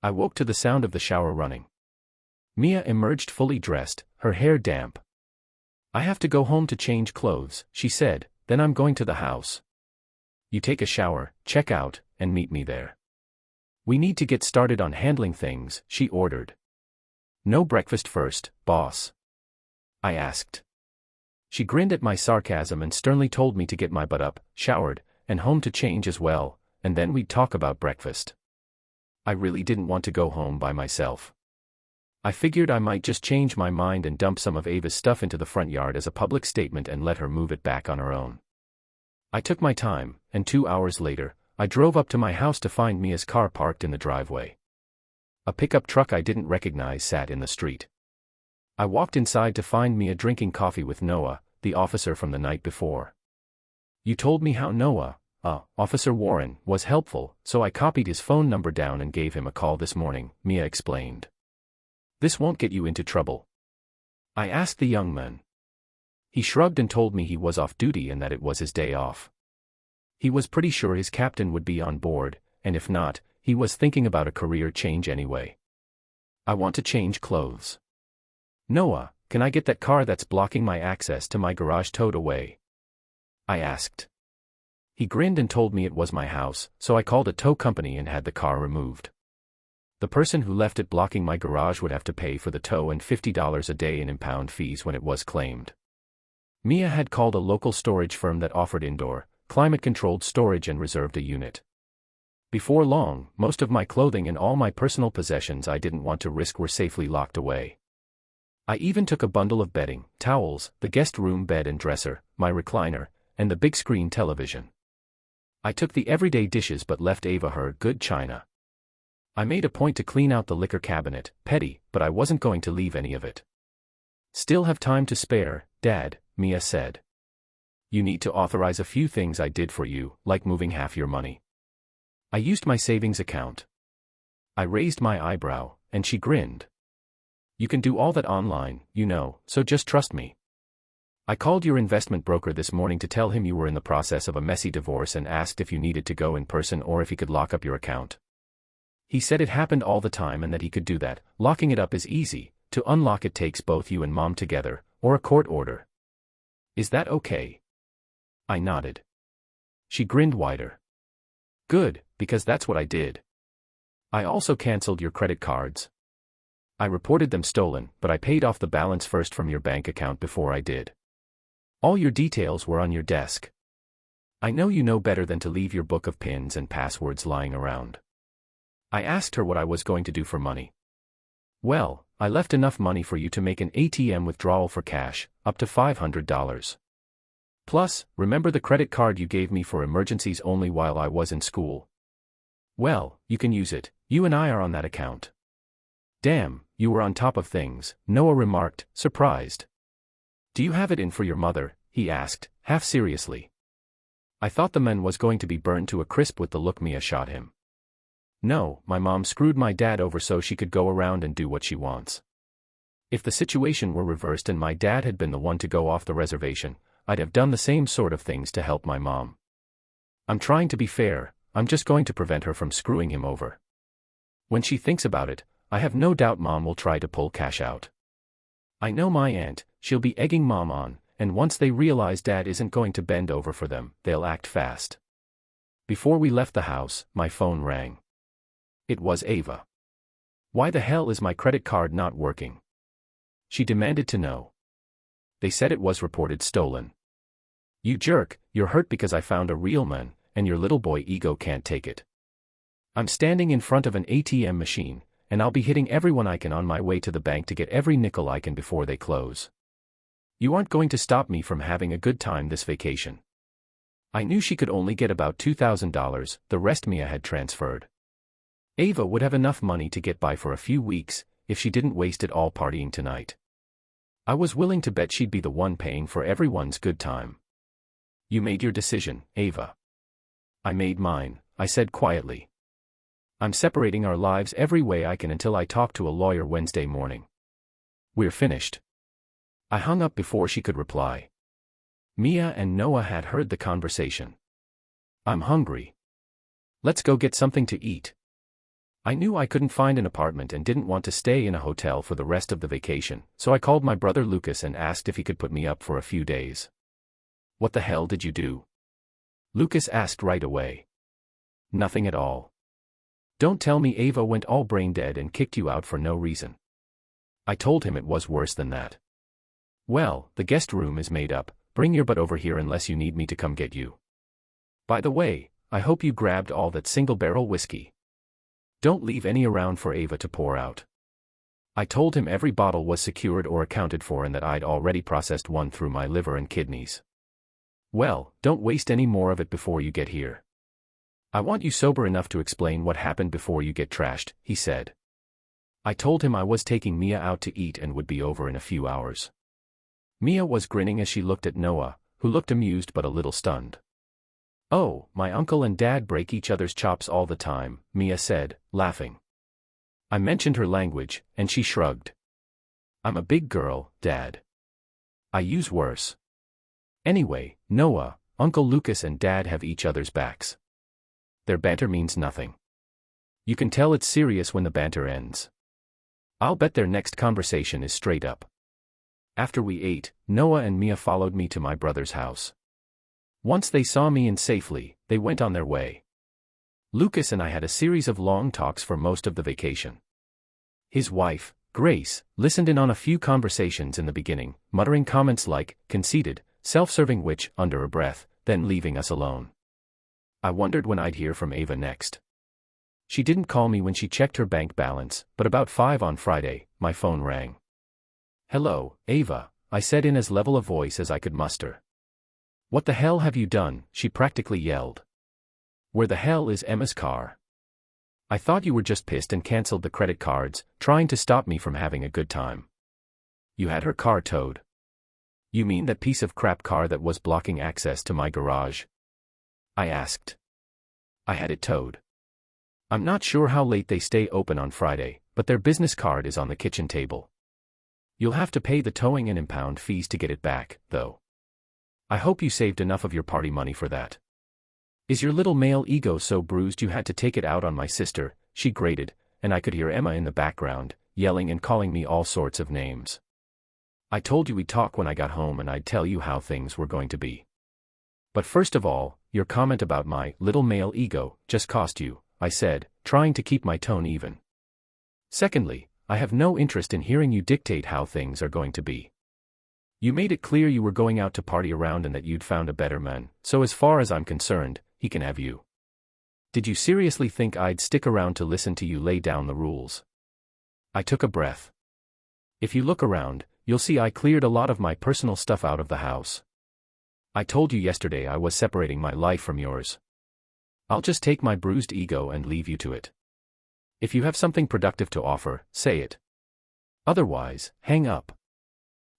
I woke to the sound of the shower running. Mia emerged fully dressed, her hair damp. I have to go home to change clothes, she said, then I'm going to the house. You take a shower, check out, and meet me there. We need to get started on handling things, she ordered. No breakfast first, boss? I asked. She grinned at my sarcasm and sternly told me to get my butt up, showered, and home to change as well, and then we'd talk about breakfast. I really didn't want to go home by myself. I figured I might just change my mind and dump some of Ava's stuff into the front yard as a public statement and let her move it back on her own. I took my time, and 2 hours later, I drove up to my house to find Mia's car parked in the driveway. A pickup truck I didn't recognize sat in the street. I walked inside to find Mia drinking coffee with Noah, the officer from the night before. You told me how Noah, Officer Warren, was helpful, so I copied his phone number down and gave him a call this morning, Mia explained. This won't get you into trouble? I asked the young man. He shrugged and told me he was off duty and that it was his day off. He was pretty sure his captain would be on board, and if not, he was thinking about a career change anyway. I want to change clothes. Noah, can I get that car that's blocking my access to my garage towed away? I asked. He grinned and told me it was my house, so I called a tow company and had the car removed. The person who left it blocking my garage would have to pay for the tow and $50 a day in impound fees when it was claimed. Mia had called a local storage firm that offered indoor, climate-controlled storage and reserved a unit. Before long, most of my clothing and all my personal possessions I didn't want to risk were safely locked away. I even took a bundle of bedding, towels, the guest room bed and dresser, my recliner, and the big screen television. I took the everyday dishes but left Ava her good china. I made a point to clean out the liquor cabinet, petty, but I wasn't going to leave any of it. Still have time to spare, Dad, Mia said. You need to authorize a few things I did for you, like moving half your money. I used my savings account. I raised my eyebrow, and she grinned. You can do all that online, you know, so just trust me. I called your investment broker this morning to tell him you were in the process of a messy divorce and asked if you needed to go in person or if he could lock up your account. He said it happened all the time and that he could do that. Locking it up is easy. To unlock it takes both you and Mom together, or a court order. Is that okay? I nodded. She grinned wider. Good, because that's what I did. I also canceled your credit cards. I reported them stolen, but I paid off the balance first from your bank account before I did. All your details were on your desk. I know you know better than to leave your book of pins and passwords lying around. I asked her what I was going to do for money. Well, I left enough money for you to make an ATM withdrawal for cash, up to $500. Plus, remember the credit card you gave me for emergencies only while I was in school? Well, you can use it, you and I are on that account. Damn, you were on top of things, Noah remarked, surprised. Do you have it in for your mother? He asked, half seriously. I thought the man was going to be burned to a crisp with the look Mia shot him. No, my mom screwed my dad over so she could go around and do what she wants. If the situation were reversed and my dad had been the one to go off the reservation, I'd have done the same sort of things to help my mom. I'm trying to be fair, I'm just going to prevent her from screwing him over. When she thinks about it, I have no doubt Mom will try to pull cash out. I know my aunt, she'll be egging Mom on, and once they realize Dad isn't going to bend over for them, they'll act fast. Before we left the house, my phone rang. It was Ava. Why the hell is my credit card not working? She demanded to know. They said it was reported stolen. You jerk, you're hurt because I found a real man, and your little boy ego can't take it. I'm standing in front of an ATM machine, and I'll be hitting everyone I can on my way to the bank to get every nickel I can before they close. You aren't going to stop me from having a good time this vacation. I knew she could only get about $2,000, the rest Mia had transferred. Ava would have enough money to get by for a few weeks, if she didn't waste it all partying tonight. I was willing to bet she'd be the one paying for everyone's good time. You made your decision, Ava. I made mine, I said quietly. I'm separating our lives every way I can until I talk to a lawyer Wednesday morning. We're finished. I hung up before she could reply. Mia and Noah had heard the conversation. I'm hungry. Let's go get something to eat. I knew I couldn't find an apartment and didn't want to stay in a hotel for the rest of the vacation, so I called my brother Lucas and asked if he could put me up for a few days. What the hell did you do? Lucas asked right away. Nothing at all. Don't tell me Ava went all brain dead and kicked you out for no reason. I told him it was worse than that. Well, the guest room is made up, bring your butt over here unless you need me to come get you. By the way, I hope you grabbed all that single-barrel whiskey. Don't leave any around for Ava to pour out. I told him every bottle was secured or accounted for and that I'd already processed one through my liver and kidneys. Well, don't waste any more of it before you get here. I want you sober enough to explain what happened before you get trashed, he said. I told him I was taking Mia out to eat and would be over in a few hours. Mia was grinning as she looked at Noah, who looked amused but a little stunned. Oh, my uncle and dad break each other's chops all the time, Mia said, laughing. I mentioned her language, and she shrugged. I'm a big girl, Dad. I use worse. Anyway, Noah, Uncle Lucas and Dad have each other's backs. Their banter means nothing. You can tell it's serious when the banter ends. I'll bet their next conversation is straight up. After we ate, Noah and Mia followed me to my brother's house. Once they saw me in safely, they went on their way. Lucas and I had a series of long talks for most of the vacation. His wife, Grace, listened in on a few conversations in the beginning, muttering comments like, conceited, self-serving which, under her breath, then leaving us alone. I wondered when I'd hear from Ava next. She didn't call me when she checked her bank balance, but about 5 on Friday, my phone rang. Hello, Ava, I said in as level a voice as I could muster. What the hell have you done? She practically yelled. Where the hell is Emma's car? I thought you were just pissed and canceled the credit cards, trying to stop me from having a good time. You had her car towed. You mean that piece of crap car that was blocking access to my garage? I asked. I had it towed. I'm not sure how late they stay open on Friday, but their business card is on the kitchen table. You'll have to pay the towing and impound fees to get it back, though. I hope you saved enough of your party money for that. Is your little male ego so bruised you had to take it out on my sister? She grated, and I could hear Emma in the background, yelling and calling me all sorts of names. I told you we'd talk when I got home and I'd tell you how things were going to be. But first of all, your comment about my little male ego just cost you, I said, trying to keep my tone even. Secondly, I have no interest in hearing you dictate how things are going to be. You made it clear you were going out to party around and that you'd found a better man, so as far as I'm concerned, he can have you. Did you seriously think I'd stick around to listen to you lay down the rules? I took a breath. If you look around, you'll see I cleared a lot of my personal stuff out of the house. I told you yesterday I was separating my life from yours. I'll just take my bruised ego and leave you to it. If you have something productive to offer, say it. Otherwise, hang up.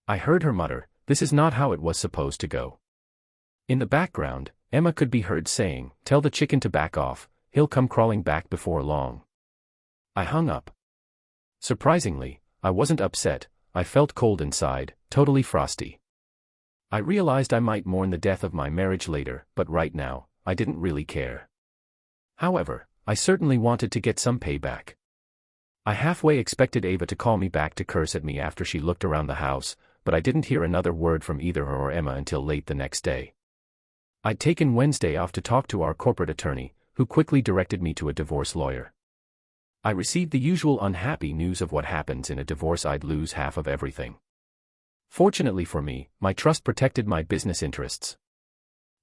I heard her mutter, this is not how it was supposed to go. In the background, Emma could be heard saying, tell the chicken to back off, he'll come crawling back before long. I hung up. Surprisingly, I wasn't upset, I felt cold inside, totally frosty. I realized I might mourn the death of my marriage later, but right now, I didn't really care. However, I certainly wanted to get some payback. I halfway expected Ava to call me back to curse at me after she looked around the house, but I didn't hear another word from either her or Emma until late the next day. I'd taken Wednesday off to talk to our corporate attorney, who quickly directed me to a divorce lawyer. I received the usual unhappy news of what happens in a divorce: I'd lose half of everything. Fortunately for me, my trust protected my business interests.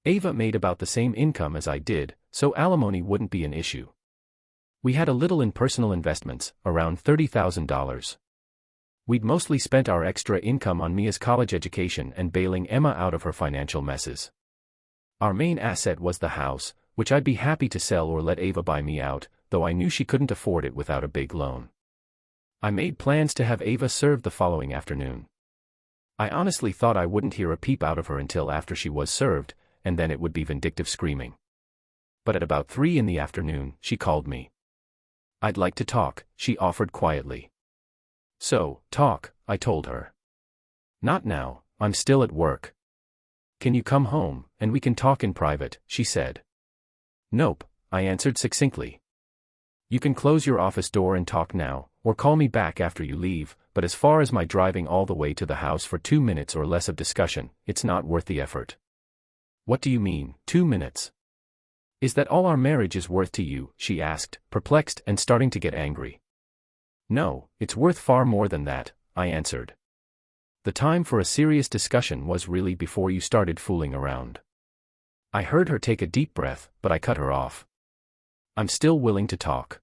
Ava made about the same income as I did, so alimony wouldn't be an issue. We had a little in personal investments, around $30,000. We'd mostly spent our extra income on Mia's college education and bailing Emma out of her financial messes. Our main asset was the house, which I'd be happy to sell or let Ava buy me out, though I knew she couldn't afford it without a big loan. I made plans to have Ava served the following afternoon. I honestly thought I wouldn't hear a peep out of her until after she was served, and then it would be vindictive screaming. But at about 3 in the afternoon, she called me. I'd like to talk, she offered quietly. So, talk, I told her. Not now, I'm still at work. Can you come home, and we can talk in private, she said. Nope, I answered succinctly. You can close your office door and talk now, or call me back after you leave, but as far as my driving all the way to the house for 2 minutes or less of discussion, it's not worth the effort. What do you mean, 2 minutes? Is that all our marriage is worth to you? She asked, perplexed and starting to get angry. No, it's worth far more than that, I answered. The time for a serious discussion was really before you started fooling around. I heard her take a deep breath, but I cut her off. I'm still willing to talk.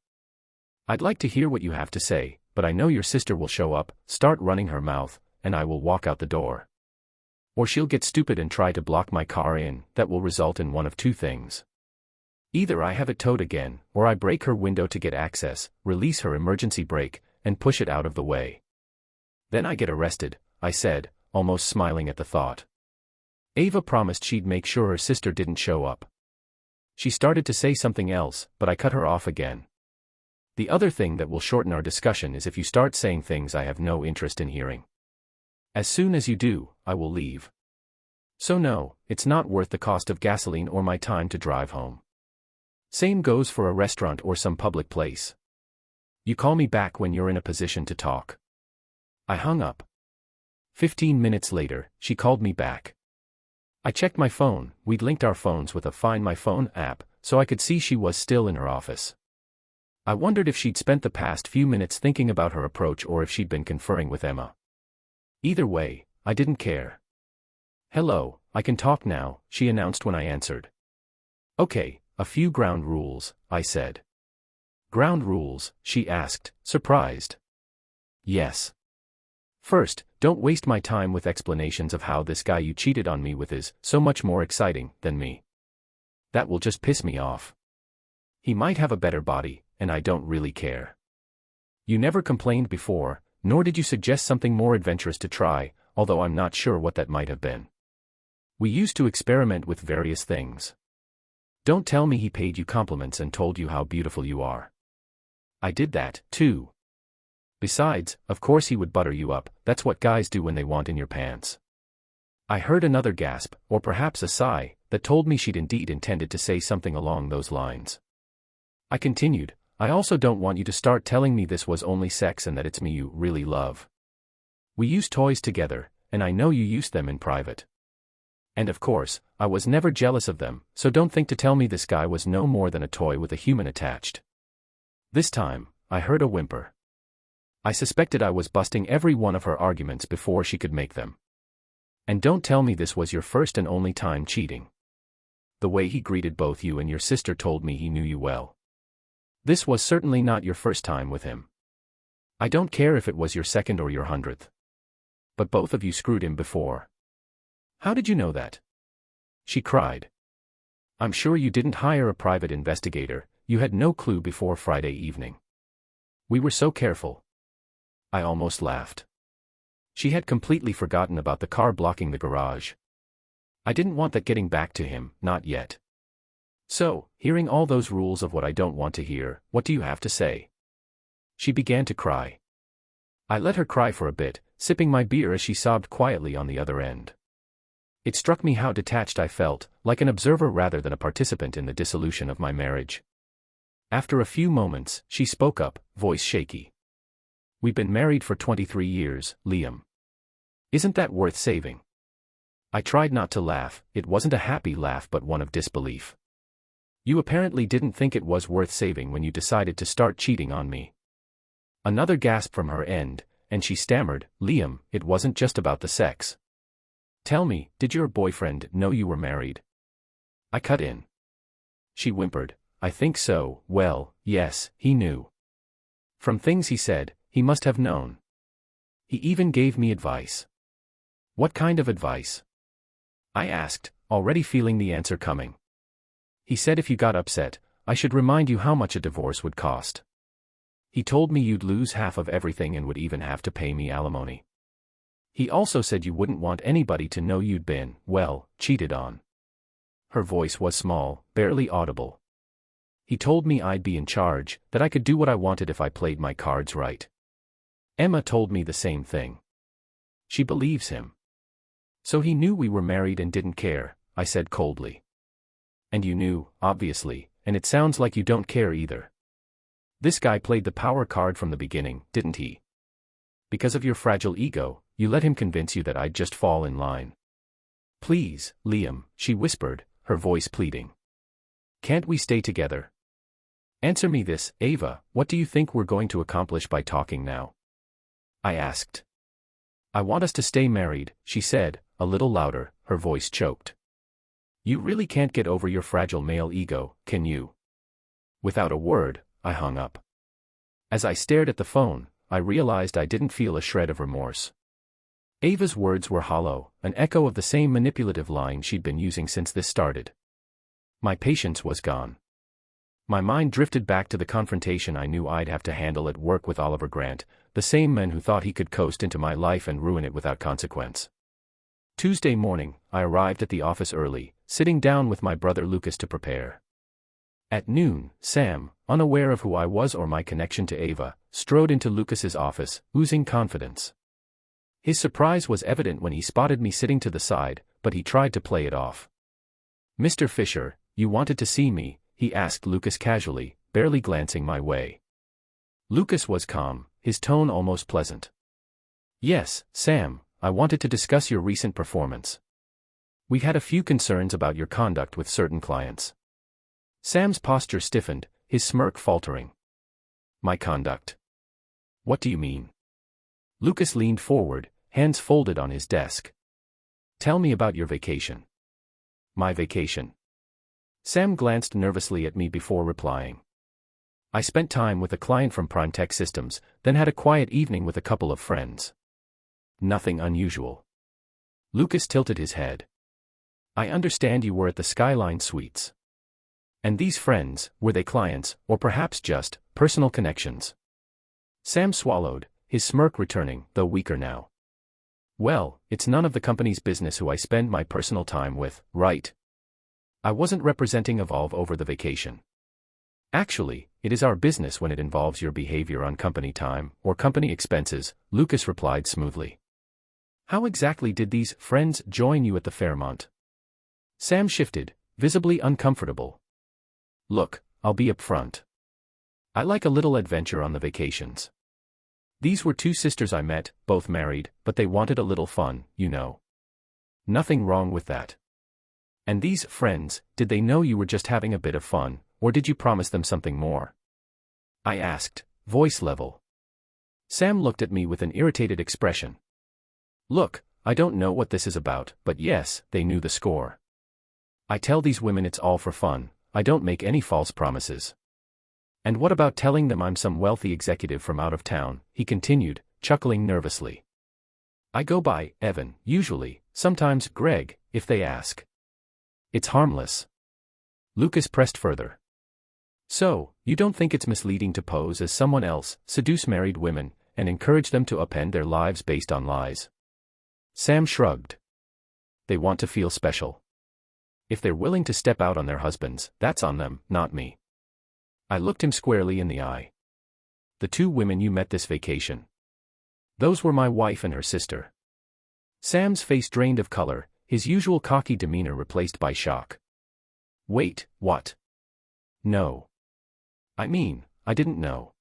I'd like to hear what you have to say, but I know your sister will show up, start running her mouth, and I will walk out the door. Or she'll get stupid and try to block my car in. That will result in one of two things. Either I have it towed again, or I break her window to get access, release her emergency brake, and push it out of the way. Then I get arrested, I said, almost smiling at the thought. Ava promised she'd make sure her sister didn't show up. She started to say something else, but I cut her off again. The other thing that will shorten our discussion is if you start saying things I have no interest in hearing. As soon as you do, I will leave. So no, it's not worth the cost of gasoline or my time to drive home. Same goes for a restaurant or some public place. You call me back when you're in a position to talk. I hung up. 15 minutes later, she called me back. I checked my phone. We'd linked our phones with a Find My Phone app, so I could see she was still in her office. I wondered if she'd spent the past few minutes thinking about her approach or if she'd been conferring with Emma. Either way, I didn't care. Hello, I can talk now, she announced when I answered. Okay, a few ground rules, I said. Ground rules, she asked, surprised. Yes. First, don't waste my time with explanations of how this guy you cheated on me with is so much more exciting than me. That will just piss me off. He might have a better body, and I don't really care. You never complained before, nor did you suggest something more adventurous to try, although I'm not sure what that might have been. We used to experiment with various things. Don't tell me he paid you compliments and told you how beautiful you are. I did that, too. Besides, of course he would butter you up, that's what guys do when they want in your pants. I heard another gasp, or perhaps a sigh, that told me she'd indeed intended to say something along those lines. I continued, I also don't want you to start telling me this was only sex and that it's me you really love. We use toys together, and I know you used them in private. And of course, I was never jealous of them, so don't think to tell me this guy was no more than a toy with a human attached. This time, I heard a whimper. I suspected I was busting every one of her arguments before she could make them. And don't tell me this was your first and only time cheating. The way he greeted both you and your sister told me he knew you well. This was certainly not your first time with him. I don't care if it was your second or your 100th. But both of you screwed him before. How did you know that? She cried. I'm sure you didn't hire a private investigator, you had no clue before Friday evening. We were so careful. I almost laughed. She had completely forgotten about the car blocking the garage. I didn't want that getting back to him, not yet. So, hearing all those rules of what I don't want to hear, what do you have to say? She began to cry. I let her cry for a bit, sipping my beer as she sobbed quietly on the other end. It struck me how detached I felt, like an observer rather than a participant in the dissolution of my marriage. After a few moments, she spoke up, voice shaky. We've been married for 23 years, Liam. Isn't that worth saving? I tried not to laugh, it wasn't a happy laugh but one of disbelief. You apparently didn't think it was worth saving when you decided to start cheating on me. Another gasp from her end, and she stammered, Liam, it wasn't just about the sex. Tell me, did your boyfriend know you were married? I cut in. She whimpered, I think so, well, yes, he knew. From things he said, he must have known. He even gave me advice. What kind of advice? I asked, already feeling the answer coming. He said if you got upset, I should remind you how much a divorce would cost. He told me you'd lose half of everything and would even have to pay me alimony. He also said you wouldn't want anybody to know you'd been, well, cheated on. Her voice was small, barely audible. He told me I'd be in charge, that I could do what I wanted if I played my cards right. Emma told me the same thing. She believes him. So he knew we were married and didn't care, I said coldly. And you knew, obviously, and it sounds like you don't care either. This guy played the power card from the beginning, didn't he? Because of your fragile ego, you let him convince you that I'd just fall in line. Please, Liam, she whispered, her voice pleading. Can't we stay together? Answer me this, Ava, what do you think we're going to accomplish by talking now? I asked. I want us to stay married, she said, a little louder, her voice choked. You really can't get over your fragile male ego, can you? Without a word, I hung up. As I stared at the phone, I realized I didn't feel a shred of remorse. Ava's words were hollow, an echo of the same manipulative line she'd been using since this started. My patience was gone. My mind drifted back to the confrontation I knew I'd have to handle at work with Oliver Grant, the same man who thought he could coast into my life and ruin it without consequence. Tuesday morning, I arrived at the office early, sitting down with my brother Lucas to prepare. At noon, Sam, unaware of who I was or my connection to Ava, strode into Lucas's office, oozing confidence. His surprise was evident when he spotted me sitting to the side, but he tried to play it off. "Mr. Fisher, you wanted to see me?" he asked Lucas casually, barely glancing my way. Lucas was calm, his tone almost pleasant. "Yes, Sam, I wanted to discuss your recent performance. We've had a few concerns about your conduct with certain clients." Sam's posture stiffened, his smirk faltering. "My conduct? What do you mean?" Lucas leaned forward, hands folded on his desk. "Tell me about your vacation." "My vacation?" Sam glanced nervously at me before replying. "I spent time with a client from Prime Tech Systems, then had a quiet evening with a couple of friends. Nothing unusual." Lucas tilted his head. "I understand you were at the Skyline Suites. And these friends, were they clients, or perhaps just personal connections?" Sam swallowed, his smirk returning, though weaker now. "Well, it's none of the company's business who I spend my personal time with, right? I wasn't representing Evolve over the vacation. Actually, it is our business when it involves your behavior on company time or company expenses," Lucas replied smoothly. "How exactly did these friends join you at the Fairmont?" Sam shifted, visibly uncomfortable. "Look, I'll be upfront. I like a little adventure on the vacations. These were two sisters I met, both married, but they wanted a little fun, you know. Nothing wrong with that. And these friends, did they know you were just having a bit of fun, or did you promise them something more?" I asked, voice level. Sam looked at me with an irritated expression. "Look, I don't know what this is about, but yes, they knew the score. I tell these women it's all for fun, I don't make any false promises. And what about telling them I'm some wealthy executive from out of town?" he continued, chuckling nervously. "I go by Evan, usually, sometimes Greg, if they ask. It's harmless." Lucas pressed further. "So, you don't think it's misleading to pose as someone else, seduce married women, and encourage them to upend their lives based on lies?" Sam shrugged. "They want to feel special. If they're willing to step out on their husbands, that's on them, not me." I looked him squarely in the eye. "The two women you met this vacation. Those were my wife and her sister." Sam's face drained of color, his usual cocky demeanor replaced by shock. "Wait, what? No. I mean, I didn't know.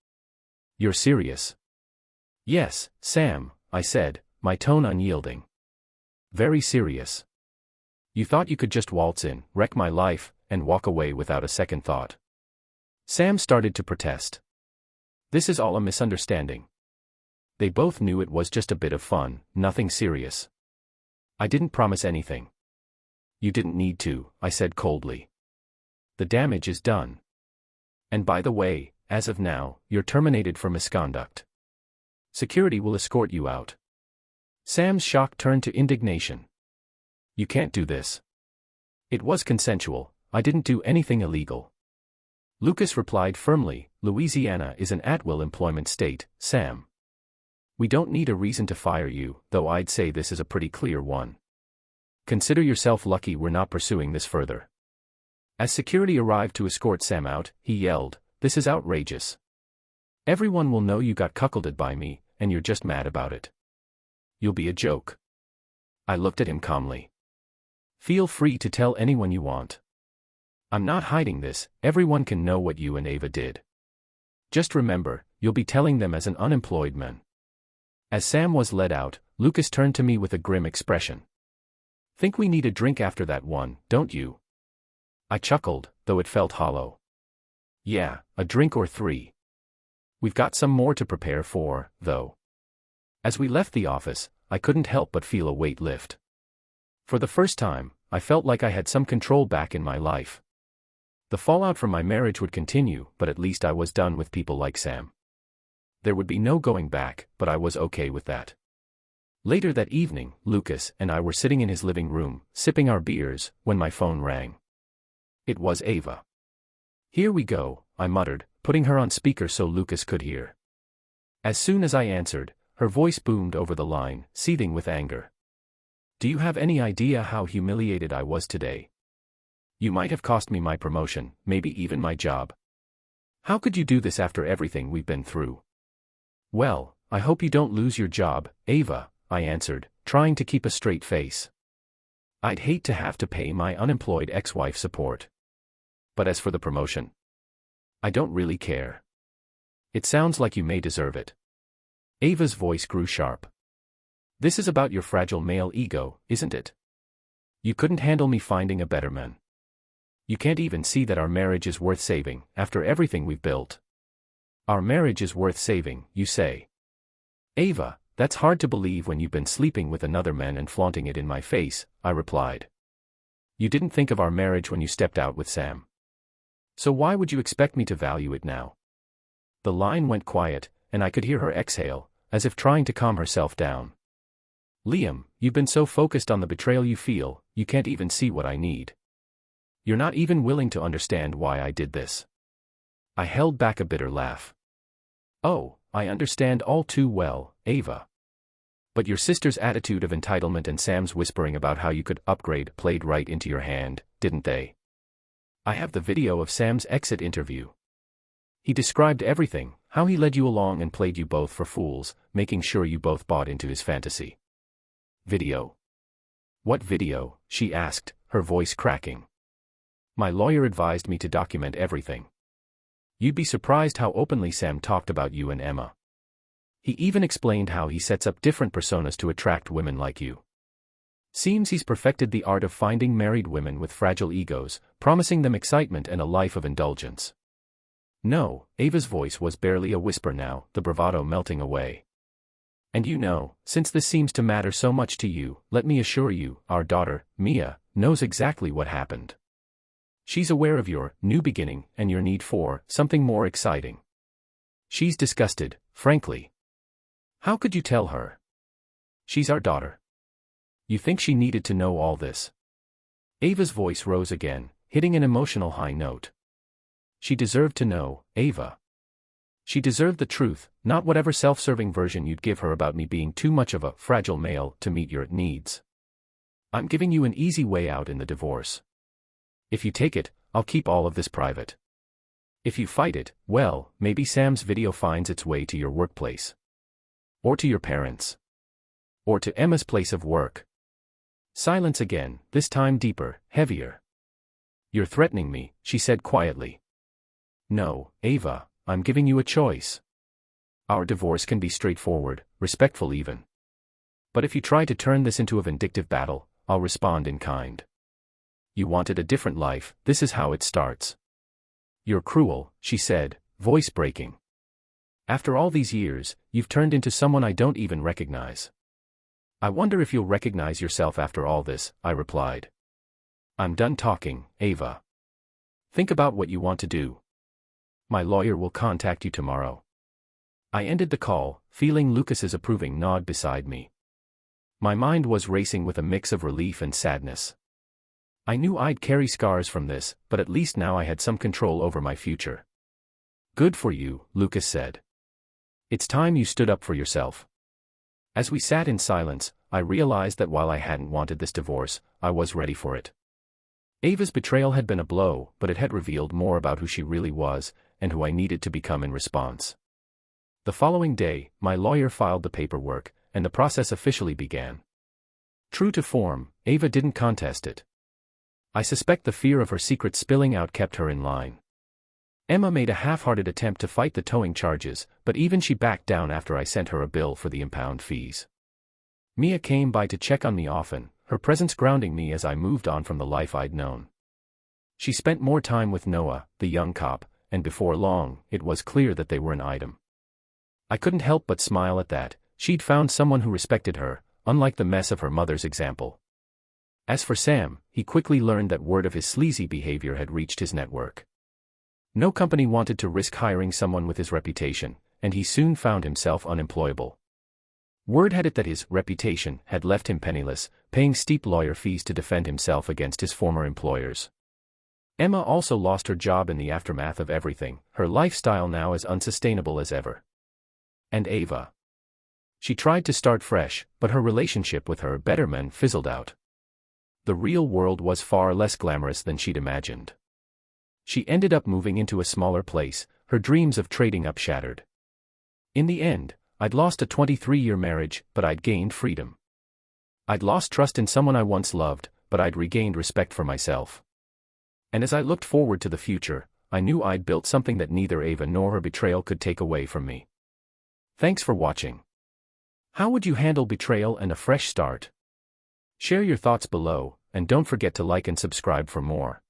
You're serious?" "Yes, Sam," I said, my tone unyielding. "Very serious. You thought you could just waltz in, wreck my life, and walk away without a second thought." Sam started to protest. "This is all a misunderstanding. They both knew it was just a bit of fun, nothing serious. I didn't promise anything." "You didn't need to," I said coldly. "The damage is done. And by the way, as of now, you're terminated for misconduct. Security will escort you out." Sam's shock turned to indignation. "You can't do this. It was consensual, I didn't do anything illegal." Lucas replied firmly, "Louisiana is an at-will employment state, Sam. We don't need a reason to fire you, though I'd say this is a pretty clear one. Consider yourself lucky we're not pursuing this further." As security arrived to escort Sam out, he yelled, "This is outrageous. Everyone will know you got cuckolded by me, and you're just mad about it. You'll be a joke." I looked at him calmly. "Feel free to tell anyone you want. I'm not hiding this, everyone can know what you and Ava did. Just remember, you'll be telling them as an unemployed man." As Sam was led out, Lucas turned to me with a grim expression. "Think we need a drink after that one, don't you?" I chuckled, though it felt hollow. Yeah, a drink or three. We've got some more to prepare for, though. As we left the office, I couldn't help but feel a weight lift. For the first time, I felt like I had some control back in my life. The fallout from my marriage would continue, but at least I was done with people like Sam. There would be no going back, but I was okay with that. Later that evening, Lucas and I were sitting in his living room, sipping our beers, when my phone rang. It was Ava. "Here we go," I muttered, putting her on speaker so Lucas could hear. As soon as I answered, her voice boomed over the line, seething with anger. "Do you have any idea how humiliated I was today? You might have cost me my promotion, maybe even my job. How could you do this after everything we've been through?" "Well, I hope you don't lose your job, Ava," I answered, trying to keep a straight face. "I'd hate to have to pay my unemployed ex-wife support. But as for the promotion, I don't really care. It sounds like you may deserve it." Ava's voice grew sharp. "This is about your fragile male ego, isn't it? You couldn't handle me finding a better man. You can't even see that our marriage is worth saving, after everything we've built." "Our marriage is worth saving, you say?" "Ava, that's hard to believe when you've been sleeping with another man and flaunting it in my face," I replied. "You didn't think of our marriage when you stepped out with Sam. So why would you expect me to value it now?" The line went quiet, and I could hear her exhale, as if trying to calm herself down. "Liam, you've been so focused on the betrayal you feel, you can't even see what I need. You're not even willing to understand why I did this." I held back a bitter laugh. "Oh, I understand all too well, Ava. But your sister's attitude of entitlement and Sam's whispering about how you could upgrade played right into your hand, didn't they? I have the video of Sam's exit interview. He described everything, how he led you along and played you both for fools, making sure you both bought into his fantasy." "Video? What video?" she asked, her voice cracking. "My lawyer advised me to document everything. You'd be surprised how openly Sam talked about you and Emma. He even explained how he sets up different personas to attract women like you. Seems he's perfected the art of finding married women with fragile egos, promising them excitement and a life of indulgence." "No," Ava's voice was barely a whisper now, the bravado melting away. "And you know, since this seems to matter so much to you, let me assure you, our daughter, Mia, knows exactly what happened. She's aware of your new beginning and your need for something more exciting. She's disgusted, frankly. How could you tell her? She's our daughter. You think she needed to know all this?" Ava's voice rose again, hitting an emotional high note. "She deserved to know, Ava. She deserved the truth, not whatever self-serving version you'd give her about me being too much of a fragile male to meet your needs. I'm giving you an easy way out in the divorce. If you take it, I'll keep all of this private. If you fight it, well, maybe Sam's video finds its way to your workplace. Or to your parents. Or to Emma's place of work." Silence again, this time deeper, heavier. "You're threatening me," she said quietly. "No, Ava, I'm giving you a choice. Our divorce can be straightforward, respectful even. But if you try to turn this into a vindictive battle, I'll respond in kind. You wanted a different life, this is how it starts." "You're cruel," she said, voice breaking. "After all these years, you've turned into someone I don't even recognize." "I wonder if you'll recognize yourself after all this," I replied. "I'm done talking, Ava. Think about what you want to do. My lawyer will contact you tomorrow." I ended the call, feeling Lucas's approving nod beside me. My mind was racing with a mix of relief and sadness. I knew I'd carry scars from this, but at least now I had some control over my future. "Good for you," Lucas said. "It's time you stood up for yourself." As we sat in silence, I realized that while I hadn't wanted this divorce, I was ready for it. Ava's betrayal had been a blow, but it had revealed more about who she really was, and who I needed to become in response. The following day, my lawyer filed the paperwork, and the process officially began. True to form, Ava didn't contest it. I suspect the fear of her secret spilling out kept her in line. Emma made a half-hearted attempt to fight the towing charges, but even she backed down after I sent her a bill for the impound fees. Mia came by to check on me often, her presence grounding me as I moved on from the life I'd known. She spent more time with Noah, the young cop, and before long, it was clear that they were an item. I couldn't help but smile at that. She'd found someone who respected her, unlike the mess of her mother's example. As for Sam, he quickly learned that word of his sleazy behavior had reached his network. No company wanted to risk hiring someone with his reputation, and he soon found himself unemployable. Word had it that his reputation had left him penniless, paying steep lawyer fees to defend himself against his former employers. Emma also lost her job in the aftermath of everything, her lifestyle now as unsustainable as ever. And Ava. She tried to start fresh, but her relationship with her better man fizzled out. The real world was far less glamorous than she'd imagined. She ended up moving into a smaller place, her dreams of trading up shattered. In the end, I'd lost a 23-year marriage, but I'd gained freedom. I'd lost trust in someone I once loved, but I'd regained respect for myself. And as I looked forward to the future, I knew I'd built something that neither Ava nor her betrayal could take away from me. Thanks for watching. How would you handle betrayal and a fresh start? Share your thoughts below, and don't forget to like and subscribe for more.